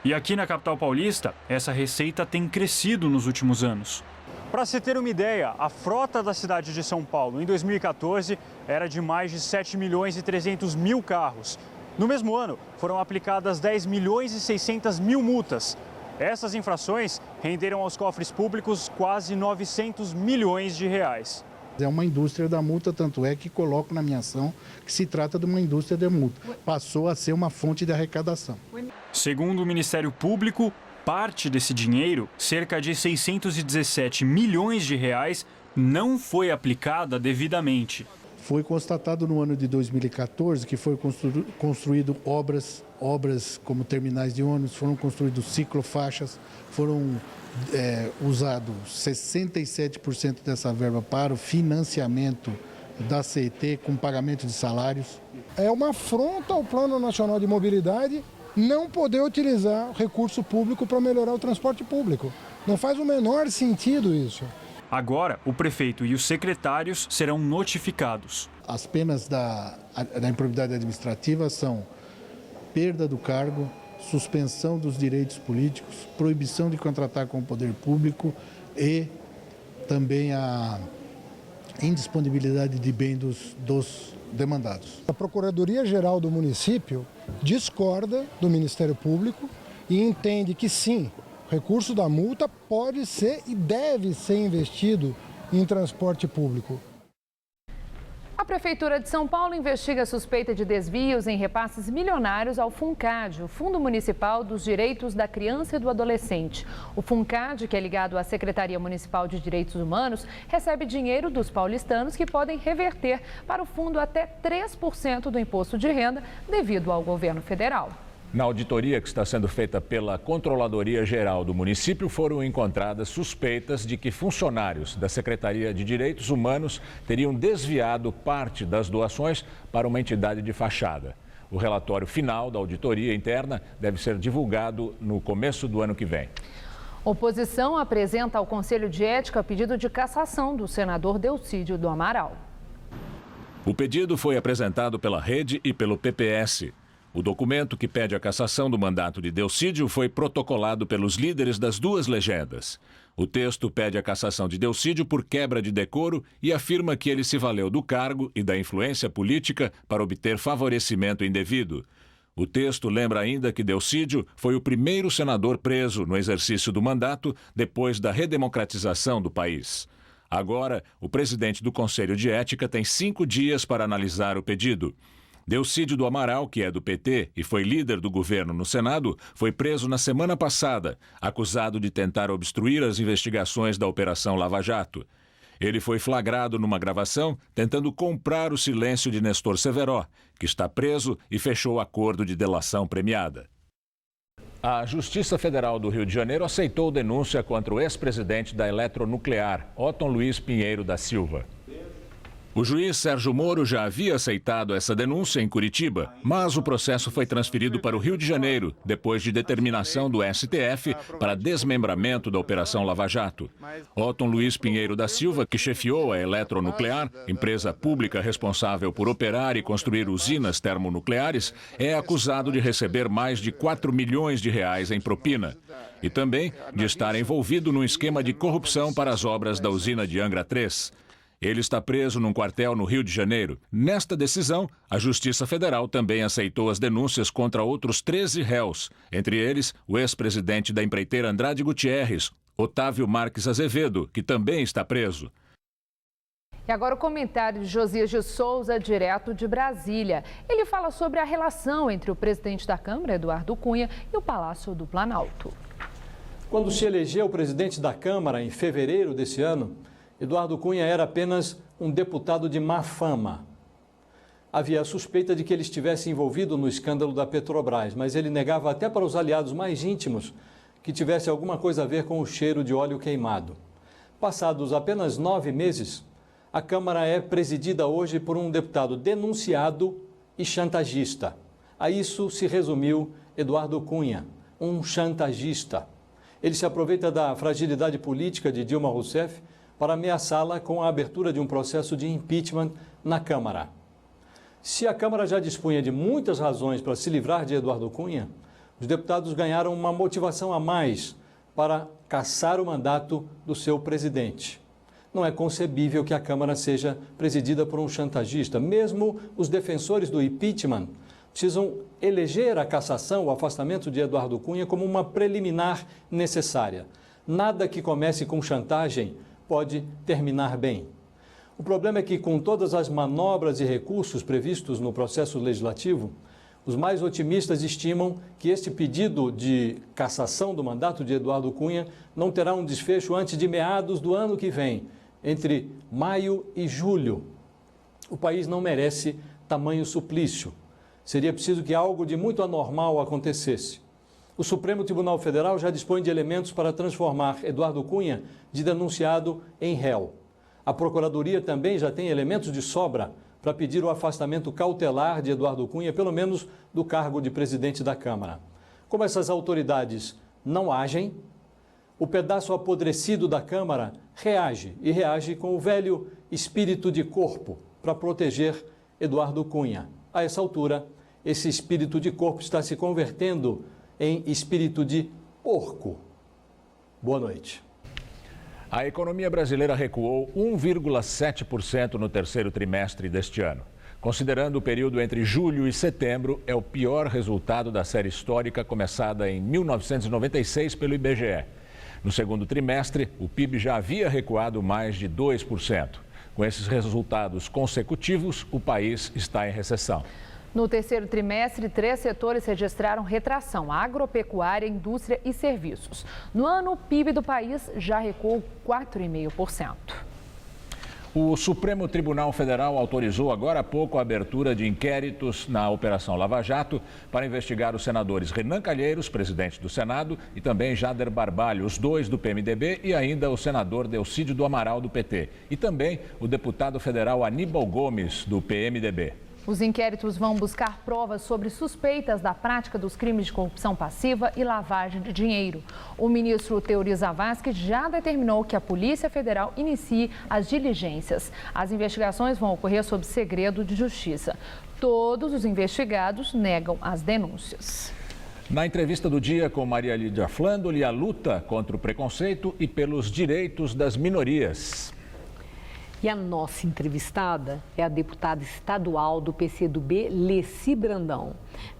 Speaker 5: E aqui na capital paulista, essa receita tem crescido nos últimos anos. Para se ter uma ideia, a frota da cidade de São Paulo em 2014 era de mais de 7 milhões e 300 mil carros. No mesmo ano, foram aplicadas 10 milhões e 600 mil multas. Essas infrações renderam aos cofres públicos quase 900 milhões de reais.
Speaker 6: É uma indústria da multa, tanto é que coloco na minha ação que se trata de uma indústria da multa. Passou a ser uma fonte de arrecadação.
Speaker 5: Segundo o Ministério Público, parte desse dinheiro, cerca de 617 milhões de reais, não foi aplicada devidamente.
Speaker 6: Foi constatado no ano de 2014 que foi construído obras como terminais de ônibus, foram construídos ciclofaixas, foram usados 67% dessa verba para o financiamento da CET com pagamento de salários.
Speaker 7: É uma afronta ao Plano Nacional de Mobilidade não poder utilizar recurso público para melhorar o transporte público. Não faz o menor sentido isso.
Speaker 5: Agora, o prefeito e os secretários serão notificados.
Speaker 6: As penas da improbidade administrativa são perda do cargo, suspensão dos direitos políticos, proibição de contratar com o poder público e também a indisponibilidade de bem dos demandados.
Speaker 7: A Procuradoria-Geral do município discorda do Ministério Público e entende que sim, o recurso da multa pode ser e deve ser investido em transporte público.
Speaker 2: A Prefeitura de São Paulo investiga a suspeita de desvios em repasses milionários ao FUNCAD, o Fundo Municipal dos Direitos da Criança e do Adolescente. O FUNCAD, que é ligado à Secretaria Municipal de Direitos Humanos, recebe dinheiro dos paulistanos que podem reverter para o fundo até 3% do imposto de renda devido ao governo federal.
Speaker 1: Na auditoria que está sendo feita pela Controladoria Geral do município, foram encontradas suspeitas de que funcionários da Secretaria de Direitos Humanos teriam desviado parte das doações para uma entidade de fachada. O relatório final da auditoria interna deve ser divulgado no começo do ano que vem.
Speaker 2: Oposição apresenta ao Conselho de Ética pedido de cassação do senador Delcídio do Amaral.
Speaker 1: O pedido foi apresentado pela Rede e pelo PPS. O documento que pede a cassação do mandato de Delcídio foi protocolado pelos líderes das duas legendas. O texto pede a cassação de Delcídio por quebra de decoro e afirma que ele se valeu do cargo e da influência política para obter favorecimento indevido. O texto lembra ainda que Delcídio foi o primeiro senador preso no exercício do mandato depois da redemocratização do país. Agora, o presidente do Conselho de Ética tem 5 dias para analisar o pedido. Delcídio do Amaral, que é do PT e foi líder do governo no Senado, foi preso na semana passada, acusado de tentar obstruir as investigações da Operação Lava Jato. Ele foi flagrado numa gravação tentando comprar o silêncio de Nestor Severó, que está preso e fechou acordo de delação premiada. A Justiça Federal do Rio de Janeiro aceitou denúncia contra o ex-presidente da Eletronuclear, Otton Luiz Pinheiro da Silva. O juiz Sérgio Moro já havia aceitado essa denúncia em Curitiba, mas o processo foi transferido para o Rio de Janeiro, depois de determinação do STF para desmembramento da Operação Lava Jato. Otton Luiz Pinheiro da Silva, que chefiou a Eletronuclear, empresa pública responsável por operar e construir usinas termonucleares, é acusado de receber mais de 4 milhões de reais em propina e também de estar envolvido num esquema de corrupção para as obras da usina de Angra 3. Ele está preso num quartel no Rio de Janeiro. Nesta decisão, a Justiça Federal também aceitou as denúncias contra outros 13 réus, entre eles o ex-presidente da empreiteira Andrade Gutierrez, Otávio Marques Azevedo, que também está preso.
Speaker 2: E agora o comentário de Josias de Souza, direto de Brasília. Ele fala sobre a relação entre o presidente da Câmara, Eduardo Cunha, e o Palácio do Planalto.
Speaker 10: Quando se elegeu presidente da Câmara em fevereiro desse ano, Eduardo Cunha era apenas um deputado de má fama. Havia a suspeita de que ele estivesse envolvido no escândalo da Petrobras, mas ele negava até para os aliados mais íntimos que tivesse alguma coisa a ver com o cheiro de óleo queimado. Passados apenas 9 meses, A Câmara é presidida hoje por um deputado denunciado e chantagista. A isso se resumiu Eduardo Cunha, um chantagista. Ele se aproveita da fragilidade política de Dilma Rousseff para ameaçá-la com a abertura de um processo de impeachment na Câmara. Se a Câmara já dispunha de muitas razões para se livrar de Eduardo Cunha, os deputados ganharam uma motivação a mais para cassar o mandato do seu presidente. Não é concebível que a Câmara seja presidida por um chantagista. Mesmo os defensores do impeachment precisam eleger a cassação, o afastamento de Eduardo Cunha como uma preliminar necessária. Nada que comece com chantagem pode terminar bem. O problema é que, com todas as manobras e recursos previstos no processo legislativo, os mais otimistas estimam que este pedido de cassação do mandato de Eduardo Cunha não terá um desfecho antes de meados do ano que vem, entre maio e julho. O país não merece tamanho suplício. Seria preciso que algo de muito anormal acontecesse. O Supremo Tribunal Federal já dispõe de elementos para transformar Eduardo Cunha de denunciado em réu. A Procuradoria também já tem elementos de sobra para pedir o afastamento cautelar de Eduardo Cunha, pelo menos do cargo de presidente da Câmara. Como essas autoridades não agem, o pedaço apodrecido da Câmara reage, e reage com o velho espírito de corpo para proteger Eduardo Cunha. A essa altura, esse espírito de corpo está se convertendo em espírito de porco. Boa noite.
Speaker 1: A economia brasileira recuou 1,7% no terceiro trimestre deste ano. Considerando o período entre julho e setembro, é o pior resultado da série histórica começada em 1996 pelo IBGE. No segundo trimestre, o PIB já havia recuado mais de 2%. Com esses resultados consecutivos, o país está em recessão.
Speaker 2: No terceiro trimestre, 3 setores registraram retração: agropecuária, indústria e serviços. No ano, o PIB do país já recuou 4,5%.
Speaker 1: O Supremo Tribunal Federal autorizou agora há pouco a abertura de inquéritos na Operação Lava Jato para investigar os senadores Renan Calheiros, presidente do Senado, e também Jader Barbalho, os dois do PMDB, e ainda o senador Delcídio do Amaral, do PT. E também o deputado federal Aníbal Gomes, do PMDB.
Speaker 2: Os inquéritos vão buscar provas sobre suspeitas da prática dos crimes de corrupção passiva e lavagem de dinheiro. O ministro Teori Zavascki já determinou que a Polícia Federal inicie as diligências. As investigações vão ocorrer sob segredo de justiça. Todos os investigados negam as denúncias.
Speaker 1: Na entrevista do dia com Maria Lídia Flandoli, a luta contra o preconceito e pelos direitos das minorias.
Speaker 11: E a nossa entrevistada é a deputada estadual do PCdoB, Leci Brandão,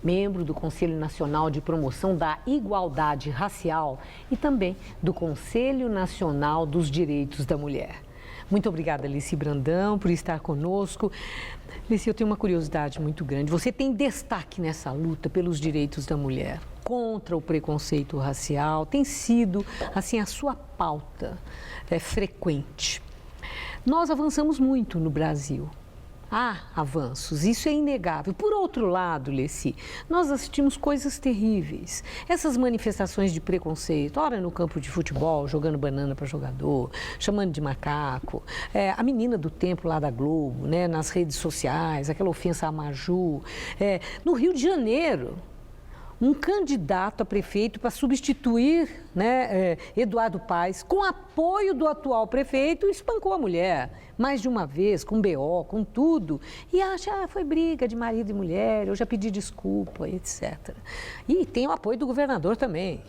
Speaker 11: membro do Conselho Nacional de Promoção da Igualdade Racial e também do Conselho Nacional dos Direitos da Mulher. Muito obrigada, Leci Brandão, por estar conosco. Leci, eu tenho uma curiosidade muito grande. Você tem destaque nessa luta pelos direitos da mulher, contra o preconceito racial. Tem sido, assim, a sua pauta frequente. Nós avançamos muito no Brasil. Há avanços, isso é inegável. Por outro lado, Leci, nós assistimos coisas terríveis. Essas manifestações de preconceito, ora no campo de futebol, jogando banana para jogador, chamando de macaco, a menina do templo lá da Globo, né, nas redes sociais, aquela ofensa à Maju. No Rio de Janeiro, um candidato a prefeito para substituir, né, Eduardo Paes, com apoio do atual prefeito, espancou a mulher mais de uma vez, com BO, com tudo, e acha, foi briga de marido e mulher, eu já pedi desculpa, etc. E tem o apoio do governador também.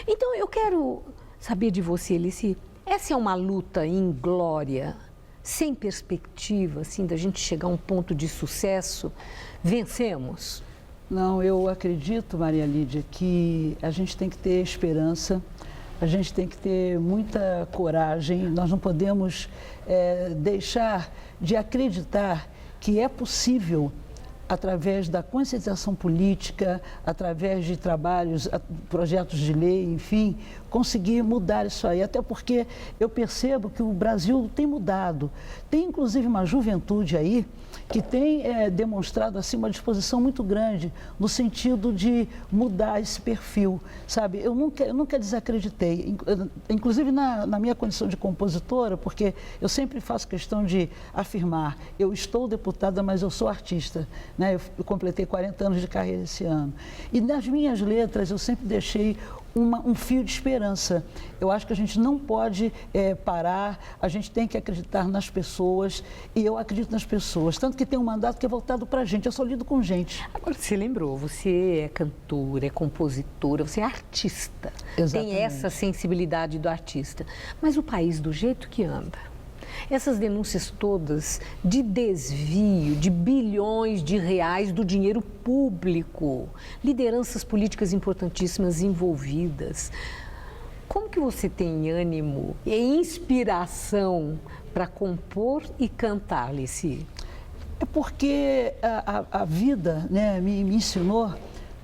Speaker 11: Então, eu quero saber de você, Alice, essa é uma luta inglória, sem perspectiva, assim, da gente chegar a um ponto de sucesso? Vencemos?
Speaker 13: Não, eu acredito, Maria Lídia, que a gente tem que ter esperança, a gente tem que ter muita coragem, nós não podemos deixar de acreditar que é possível através da conscientização política, através de trabalhos, projetos de lei, enfim, conseguir mudar isso aí. Até porque eu percebo que o Brasil tem mudado. Tem, inclusive, uma juventude aí que tem demonstrado assim, uma disposição muito grande no sentido de mudar esse perfil, sabe? Eu nunca desacreditei, inclusive na minha condição de compositora, porque eu sempre faço questão de afirmar, eu estou deputada, mas eu sou artista, né? Eu completei 40 anos de carreira esse ano. E nas minhas letras eu sempre deixei um fio de esperança. Eu acho que a gente não pode parar, a gente tem que acreditar nas pessoas, e eu acredito nas pessoas, tanto que tem um mandato que é voltado para a gente, eu só lido com gente.
Speaker 11: Agora, você lembrou, você é cantora, é compositora, você é artista.
Speaker 13: Exatamente.
Speaker 11: Tem essa sensibilidade do artista, mas o país do jeito que anda, essas denúncias todas de desvio de bilhões de reais do dinheiro público, lideranças políticas importantíssimas envolvidas. Como que você tem ânimo e inspiração para compor e cantar, Leci?
Speaker 13: É porque a vida, né, me ensinou,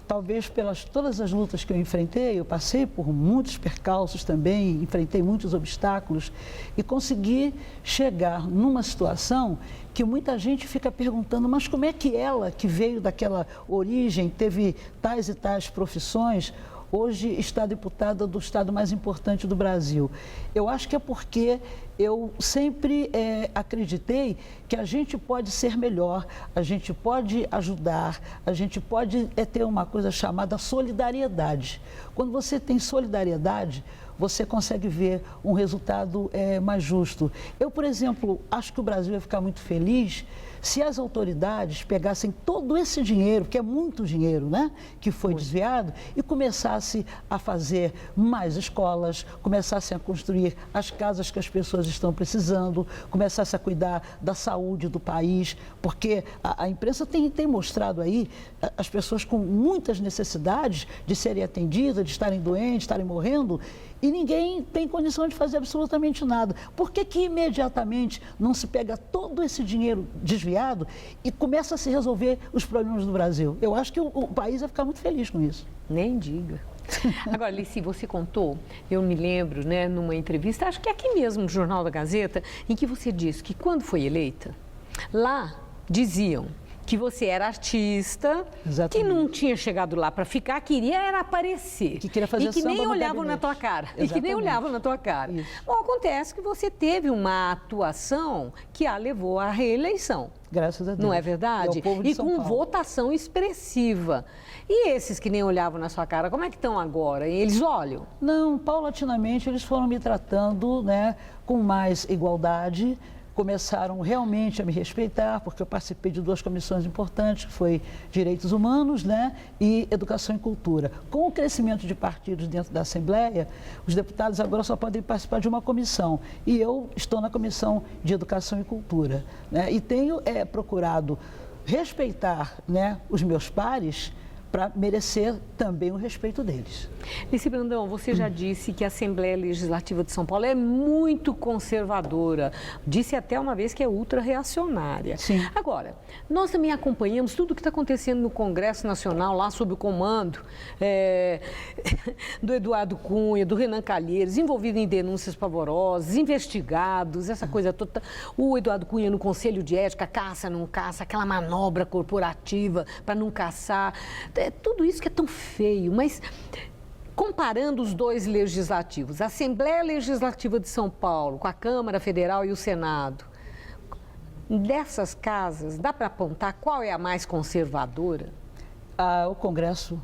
Speaker 13: talvez pelas todas as lutas que eu enfrentei, eu passei por muitos percalços também, enfrentei muitos obstáculos e consegui chegar numa situação que muita gente fica perguntando, mas como é que ela, que veio daquela origem, teve tais e tais profissões, hoje está deputada do estado mais importante do Brasil? Eu acho que é porque eu sempre acreditei que a gente pode ser melhor, a gente pode ajudar, a gente pode ter uma coisa chamada solidariedade. Quando você tem solidariedade, você consegue ver um resultado mais justo. Eu, por exemplo, acho que o Brasil ia ficar muito feliz se as autoridades pegassem todo esse dinheiro, que é muito dinheiro, né, que foi desviado, e começassem a fazer mais escolas, começassem a construir as casas que as pessoas estão precisando, começassem a cuidar da saúde do país, porque a imprensa tem mostrado aí as pessoas com muitas necessidades de serem atendidas, de estarem doentes, de estarem morrendo, e ninguém tem condição de fazer absolutamente nada. Por que imediatamente não se pega todo esse dinheiro desviado e começa a se resolver os problemas do Brasil? Eu acho que o país vai ficar muito feliz com isso.
Speaker 11: Nem diga. Agora, Leci, você contou, eu me lembro, né, numa entrevista, acho que aqui mesmo no Jornal da Gazeta, em que você disse que quando foi eleita, lá diziam que você era artista, exatamente, que não tinha chegado lá para ficar, queria era aparecer.
Speaker 13: Que queria fazer
Speaker 11: e que
Speaker 13: samba
Speaker 11: nem
Speaker 13: no
Speaker 11: olhavam
Speaker 13: gabinete.
Speaker 11: na tua cara.
Speaker 13: Exatamente.
Speaker 11: E que nem olhavam na tua cara.
Speaker 13: Isso.
Speaker 11: Bom, acontece que você teve uma atuação que a levou à reeleição.
Speaker 13: Graças a Deus.
Speaker 11: Não é verdade?
Speaker 13: É o povo de
Speaker 11: e
Speaker 13: São
Speaker 11: com
Speaker 13: Paulo.
Speaker 11: votação expressiva. E esses que nem olhavam na sua cara, como é que estão agora? Eles olham?
Speaker 13: Não, paulatinamente eles foram me tratando, né, com mais igualdade, começaram realmente a me respeitar, porque eu participei de 2 comissões importantes, que foi Direitos Humanos, né, e Educação e Cultura. Com o crescimento de partidos dentro da Assembleia, os deputados agora só podem participar de uma comissão, e eu estou na Comissão de Educação e Cultura, né, e tenho procurado respeitar, né, os meus pares, para merecer também o respeito deles.
Speaker 11: Leci Brandão, você já disse que a Assembleia Legislativa de São Paulo é muito conservadora. Disse até uma vez que é ultra-reacionária.
Speaker 13: Sim.
Speaker 11: Agora, nós também acompanhamos tudo o que está acontecendo no Congresso Nacional, lá sob o comando do Eduardo Cunha, do Renan Calheiros, envolvido em denúncias pavorosas, investigados, essa coisa toda. O Eduardo Cunha no Conselho de Ética, caça, não caça, aquela manobra corporativa para não caçar. Tudo isso que é tão feio, mas comparando os 2 legislativos, a Assembleia Legislativa de São Paulo com a Câmara Federal e o Senado, dessas casas, dá para apontar qual é a mais conservadora?
Speaker 13: O Congresso,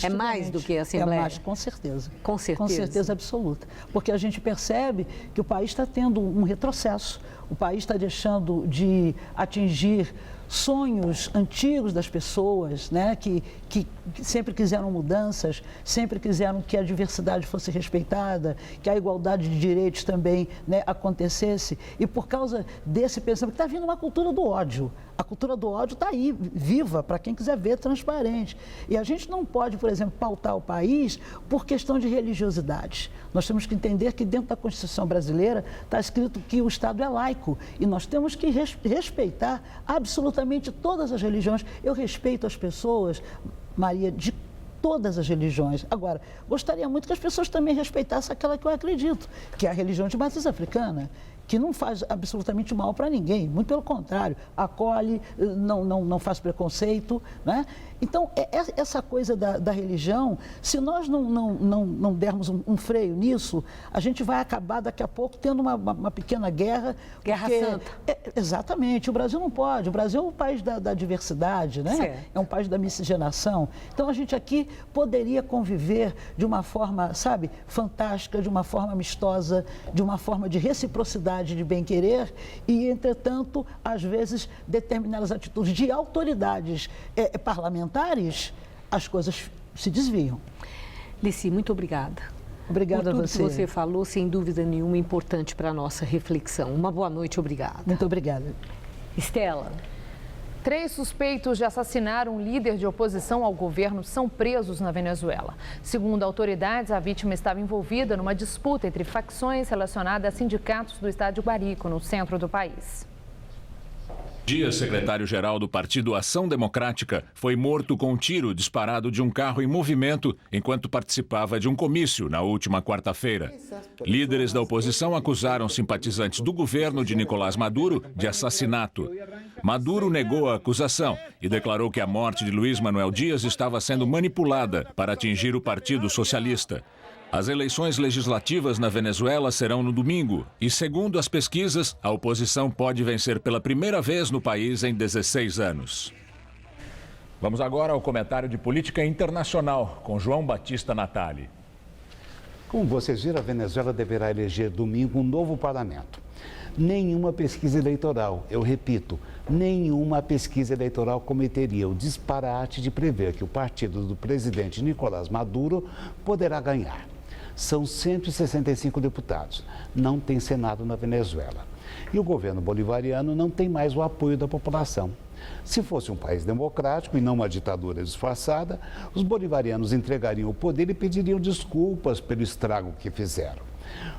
Speaker 11: é mais do que a Assembleia?
Speaker 13: É mais, com certeza.
Speaker 11: Com certeza?
Speaker 13: Com certeza absoluta. Porque a gente percebe que o país está tendo um retrocesso, o país está deixando de atingir sonhos antigos das pessoas, né, que sempre quiseram mudanças, sempre quiseram que a diversidade fosse respeitada, que a igualdade de direitos também, né, acontecesse. E por causa desse pensamento, está vindo uma cultura do ódio. A cultura do ódio está aí, viva, para quem quiser ver, transparente. E a gente não pode, por exemplo, pautar o país por questão de religiosidade. Nós temos que entender que dentro da Constituição brasileira está escrito que o Estado é laico e nós temos que respeitar absolutamente todas as religiões. Eu respeito as pessoas, Maria, de todas as religiões. Agora, gostaria muito que as pessoas também respeitassem aquela que eu acredito, que é a religião de matriz africana, que não faz absolutamente mal para ninguém, muito pelo contrário, acolhe, não faz preconceito, né? Então, essa coisa da religião, se nós não dermos um freio nisso, a gente vai acabar daqui a pouco tendo uma pequena guerra.
Speaker 11: Guerra santa.
Speaker 13: Exatamente, o Brasil não pode, o Brasil é um país da diversidade, né?
Speaker 11: Certo.
Speaker 13: É um país da miscigenação. Então, a gente aqui poderia conviver de uma forma, sabe, fantástica, de uma forma amistosa, de uma forma de reciprocidade, de bem-querer e, entretanto, às vezes, determinadas atitudes de autoridades parlamentares, as coisas se desviam.
Speaker 11: Lici, muito obrigada.
Speaker 13: Obrigada
Speaker 11: por tudo
Speaker 13: a você.
Speaker 11: Que você falou, sem dúvida nenhuma, é importante para a nossa reflexão. Uma boa noite, obrigada.
Speaker 13: Muito obrigada.
Speaker 11: Estela.
Speaker 2: 3 suspeitos de assassinar um líder de oposição ao governo são presos na Venezuela. Segundo autoridades, a vítima estava envolvida numa disputa entre facções relacionadas a sindicatos do estado de Guárico, no centro do país.
Speaker 1: Secretário-geral do Partido Ação Democrática foi morto com um tiro disparado de um carro em movimento enquanto participava de um comício na última quarta-feira. Líderes da oposição acusaram simpatizantes do governo de Nicolás Maduro de assassinato. Maduro negou a acusação e declarou que a morte de Luiz Manuel Dias estava sendo manipulada para atingir o Partido Socialista. As eleições legislativas na Venezuela serão no domingo e, segundo as pesquisas, a oposição pode vencer pela primeira vez no país em 16 anos. Vamos agora ao comentário de política internacional com João Batista Natali.
Speaker 9: Como vocês viram, a Venezuela deverá eleger domingo um novo parlamento. Nenhuma pesquisa eleitoral, eu repito, nenhuma pesquisa eleitoral cometeria o disparate de prever que o partido do presidente Nicolás Maduro poderá ganhar. São 165 deputados, não tem Senado na Venezuela. E o governo bolivariano não tem mais o apoio da população. Se fosse um país democrático e não uma ditadura disfarçada, os bolivarianos entregariam o poder e pediriam desculpas pelo estrago que fizeram.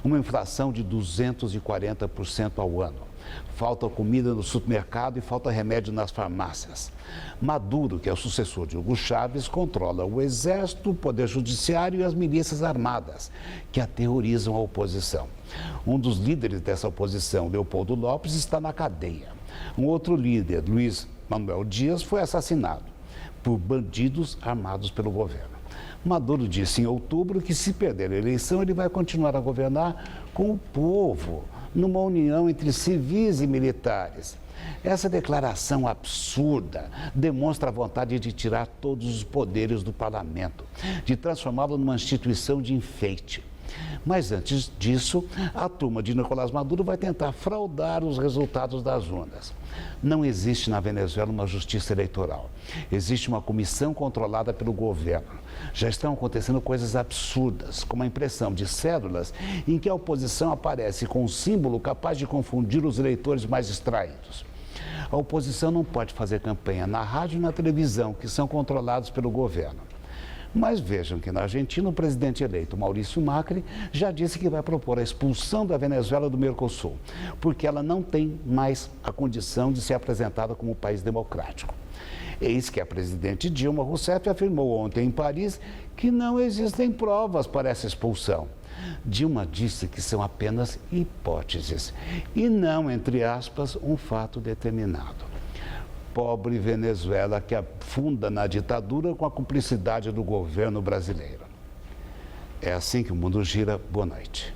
Speaker 9: Uma inflação de 240% ao ano. Falta comida no supermercado e falta remédio nas farmácias. Maduro, que é o sucessor de Hugo Chávez, controla o exército, o poder judiciário e as milícias armadas, que aterrorizam a oposição. Um dos líderes dessa oposição, Leopoldo Lopes, está na cadeia. Um outro líder, Luiz Manuel Dias, foi assassinado por bandidos armados pelo governo. Maduro disse em outubro que, se perder a eleição, ele vai continuar a governar com o povo, numa união entre civis e militares. Essa declaração absurda demonstra a vontade de tirar todos os poderes do parlamento, de transformá-lo numa instituição de enfeite. Mas antes disso, a turma de Nicolás Maduro vai tentar fraudar os resultados das urnas. Não existe na Venezuela uma justiça eleitoral. Existe uma comissão controlada pelo governo. Já estão acontecendo coisas absurdas, como a impressão de cédulas em que a oposição aparece com um símbolo capaz de confundir os eleitores mais distraídos. A oposição não pode fazer campanha na rádio e na televisão, que são controlados pelo governo. Mas vejam que na Argentina o presidente eleito, Maurício Macri, já disse que vai propor a expulsão da Venezuela do Mercosul, porque ela não tem mais a condição de ser apresentada como um país democrático. Eis que a presidente Dilma Rousseff afirmou ontem em Paris que não existem provas para essa expulsão. Dilma disse que são apenas hipóteses e não, entre aspas, um fato determinado. Pobre Venezuela que afunda na ditadura com a cumplicidade do governo brasileiro. É assim que o mundo gira. Boa noite.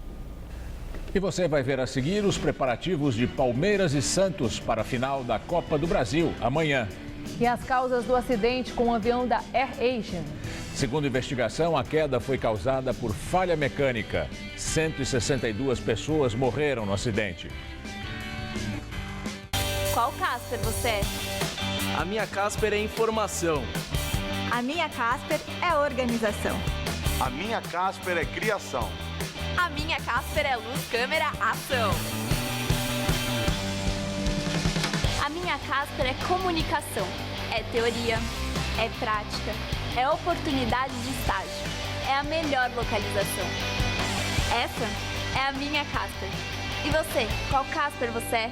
Speaker 1: E você vai ver a seguir os preparativos de Palmeiras e Santos para a final da Copa do Brasil, amanhã.
Speaker 2: E as causas do acidente com o avião da AirAsia.
Speaker 1: Segundo investigação, a queda foi causada por falha mecânica. 162 pessoas morreram no acidente.
Speaker 14: Qual Casper você é?
Speaker 15: A minha Casper é informação.
Speaker 14: A minha Casper é organização.
Speaker 16: A minha Casper é criação.
Speaker 14: A minha Casper é luz, câmera, ação. A minha minha Casper é comunicação. É teoria, é prática, é oportunidade de estágio. É a melhor localização. Essa é a minha Casper. E você, qual Casper você é?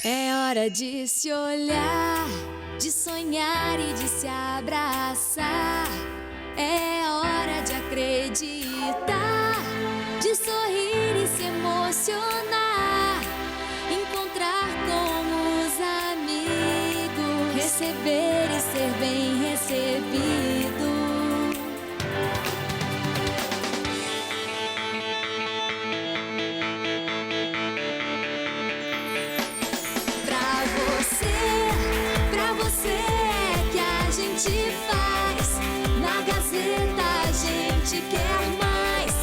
Speaker 18: É hora de se olhar, de sonhar e de se abraçar. É hora de acreditar, de sorrir e se emocionar. Encontrar com os amigos, receber e ser bem recebido. Pra você é que a gente faz. Na Gazeta a gente quer mais.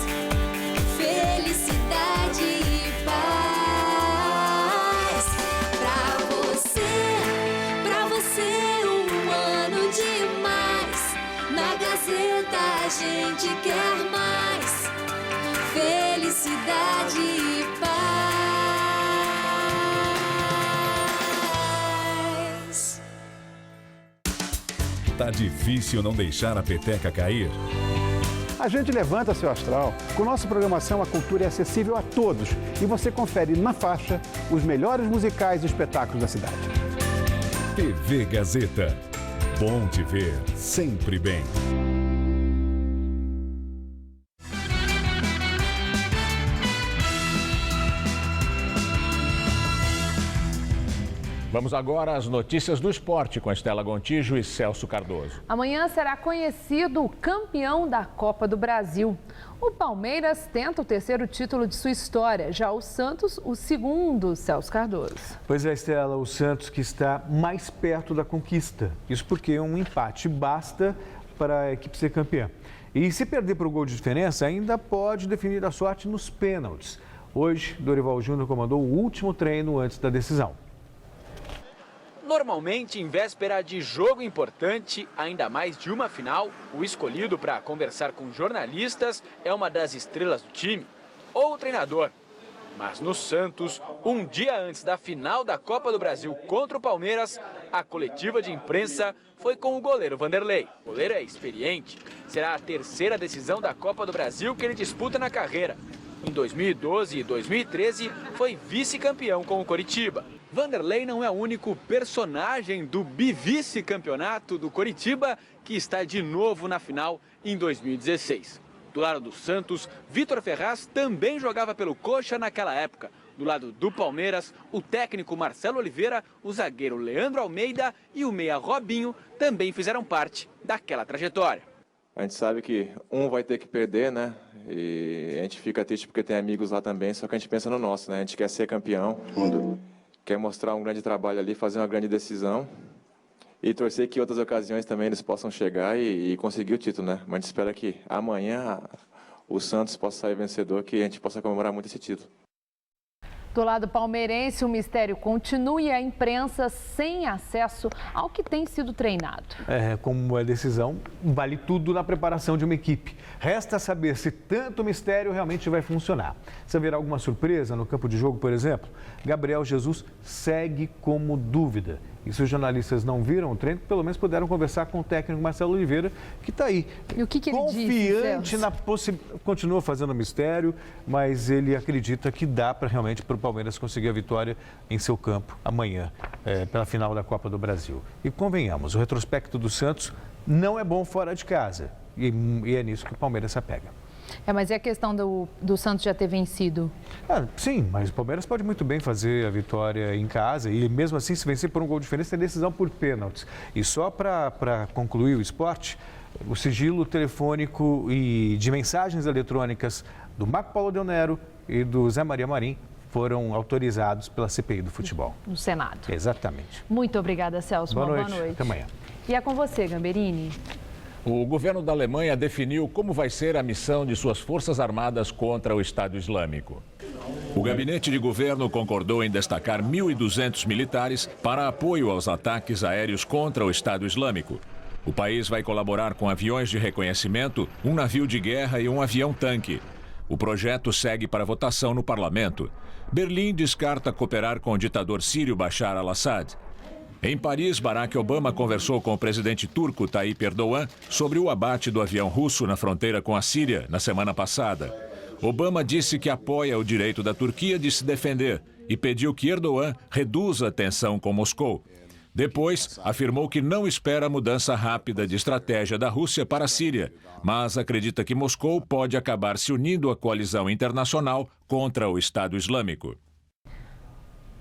Speaker 18: Felicidade e paz. Pra você um ano demais. Na Gazeta a gente quer mais. Felicidade e paz.
Speaker 19: Tá difícil não deixar a peteca cair?
Speaker 20: A gente levanta seu astral. Com nossa programação, a cultura é acessível a todos. E você confere na faixa os melhores musicais e espetáculos da cidade.
Speaker 19: TV Gazeta. Bom te ver sempre bem.
Speaker 1: Vamos agora às notícias do esporte com Estela Gontijo e Celso Cardoso.
Speaker 2: Amanhã será conhecido o campeão da Copa do Brasil. O Palmeiras tenta o terceiro título de sua história, já o Santos o segundo, Celso Cardoso.
Speaker 21: Pois é, Estela, o Santos que está mais perto da conquista. Isso porque um empate basta para a equipe ser campeã. E se perder por um gol de diferença, ainda pode definir a sorte nos pênaltis. Hoje, Dorival Júnior comandou o último treino antes da decisão.
Speaker 23: Normalmente, em véspera de jogo importante, ainda mais de uma final, o escolhido para conversar com jornalistas é uma das estrelas do time, ou o treinador. Mas no Santos, um dia antes da final da Copa do Brasil contra o Palmeiras, a coletiva de imprensa foi com o goleiro Vanderlei. O goleiro é experiente, será a terceira decisão da Copa do Brasil que ele disputa na carreira. Em 2012 e 2013, foi vice-campeão com o Coritiba. Vanderlei não é o único personagem do bivice-campeonato do Coritiba que está de novo na final em 2016. Do lado do Santos, Vitor Ferraz também jogava pelo Coxa naquela época. Do lado do Palmeiras, o técnico Marcelo Oliveira, o zagueiro Leandro Almeida e o meia Robinho também fizeram parte daquela trajetória.
Speaker 26: A gente sabe que um vai ter que perder, né? E a gente fica triste porque tem amigos lá também, só que a gente pensa no nosso, né? A gente quer ser campeão, quer mostrar um grande trabalho ali, fazer uma grande decisão e torcer que em outras ocasiões também eles possam chegar e conseguir o título, né? Mas a gente espera que amanhã o Santos possa sair vencedor, que a gente possa comemorar muito esse título.
Speaker 2: Do lado palmeirense, o mistério continua e a imprensa sem acesso ao que tem sido treinado.
Speaker 21: Como é decisão, vale tudo na preparação de uma equipe. Resta saber se tanto mistério realmente vai funcionar. Se haverá alguma surpresa no campo de jogo, por exemplo, Gabriel Jesus segue como dúvida. E se os jornalistas não viram o treino, pelo menos puderam conversar com o técnico Marcelo Oliveira, que está aí.
Speaker 2: E o que ele
Speaker 21: confiante
Speaker 2: disse,
Speaker 21: na possibilidade. Continua fazendo mistério, mas ele acredita que dá para realmente para o Palmeiras conseguir a vitória em seu campo amanhã, pela final da Copa do Brasil. E convenhamos, o retrospecto do Santos não é bom fora de casa. E é nisso que o Palmeiras se apega.
Speaker 2: Mas e a questão do Santos já ter vencido?
Speaker 21: Sim, mas o Palmeiras pode muito bem fazer a vitória em casa e mesmo assim, se vencer por um gol de diferença, tem decisão por pênaltis. E só para concluir o esporte, o sigilo telefônico e de mensagens eletrônicas do Marco Paulo Del Nero e do Zé Maria Marim foram autorizados pela CPI do futebol.
Speaker 2: No Senado.
Speaker 21: Exatamente.
Speaker 2: Muito obrigada, Celso.
Speaker 21: Boa noite. Até amanhã.
Speaker 2: E é com você, Gamberini.
Speaker 1: O governo da Alemanha definiu como vai ser a missão de suas forças armadas contra o Estado Islâmico. O gabinete de governo concordou em destacar 1.200 militares para apoio aos ataques aéreos contra o Estado Islâmico. O país vai colaborar com aviões de reconhecimento, um navio de guerra e um avião-tanque. O projeto segue para votação no parlamento. Berlim descarta cooperar com o ditador sírio Bashar al-Assad. Em Paris, Barack Obama conversou com o presidente turco Tayyip Erdogan sobre o abate do avião russo na fronteira com a Síria na semana passada. Obama disse que apoia o direito da Turquia de se defender e pediu que Erdogan reduza a tensão com Moscou. Depois, afirmou que não espera mudança rápida de estratégia da Rússia para a Síria, mas acredita que Moscou pode acabar se unindo à coalizão internacional contra o Estado Islâmico.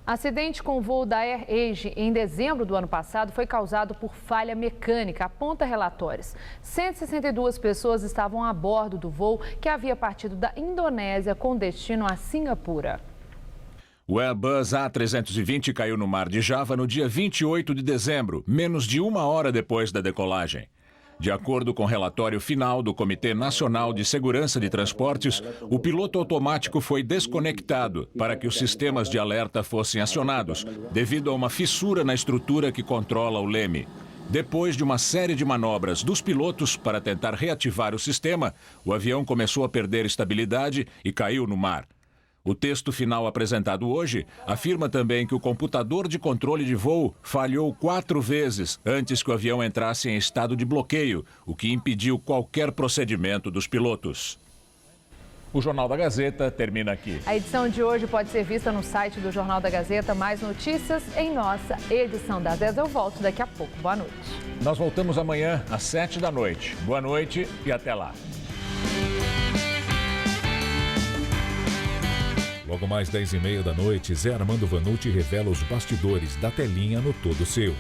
Speaker 2: Acidente com o voo da AirAsia em dezembro do ano passado foi causado por falha mecânica, aponta relatórios. 162 pessoas estavam a bordo do voo que havia partido da Indonésia com destino a Singapura.
Speaker 1: O Airbus A320 caiu no mar de Java no dia 28 de dezembro, menos de uma hora depois da decolagem. De acordo com o relatório final do Comitê Nacional de Segurança de Transportes, o piloto automático foi desconectado para que os sistemas de alerta fossem acionados, devido a uma fissura na estrutura que controla o leme. Depois de uma série de manobras dos pilotos para tentar reativar o sistema, o avião começou a perder estabilidade e caiu no mar. O texto final apresentado hoje afirma também que o computador de controle de voo falhou 4 vezes antes que o avião entrasse em estado de bloqueio, o que impediu qualquer procedimento dos pilotos. O Jornal da Gazeta termina aqui.
Speaker 2: A edição de hoje pode ser vista no site do Jornal da Gazeta. Mais notícias em nossa edição das 10. Eu volto daqui a pouco. Boa noite.
Speaker 1: Nós voltamos amanhã às 7 da noite. Boa noite e até lá.
Speaker 19: Logo mais 10h30 da noite, Zé Armando Vanucci revela os bastidores da telinha no Todo Seu.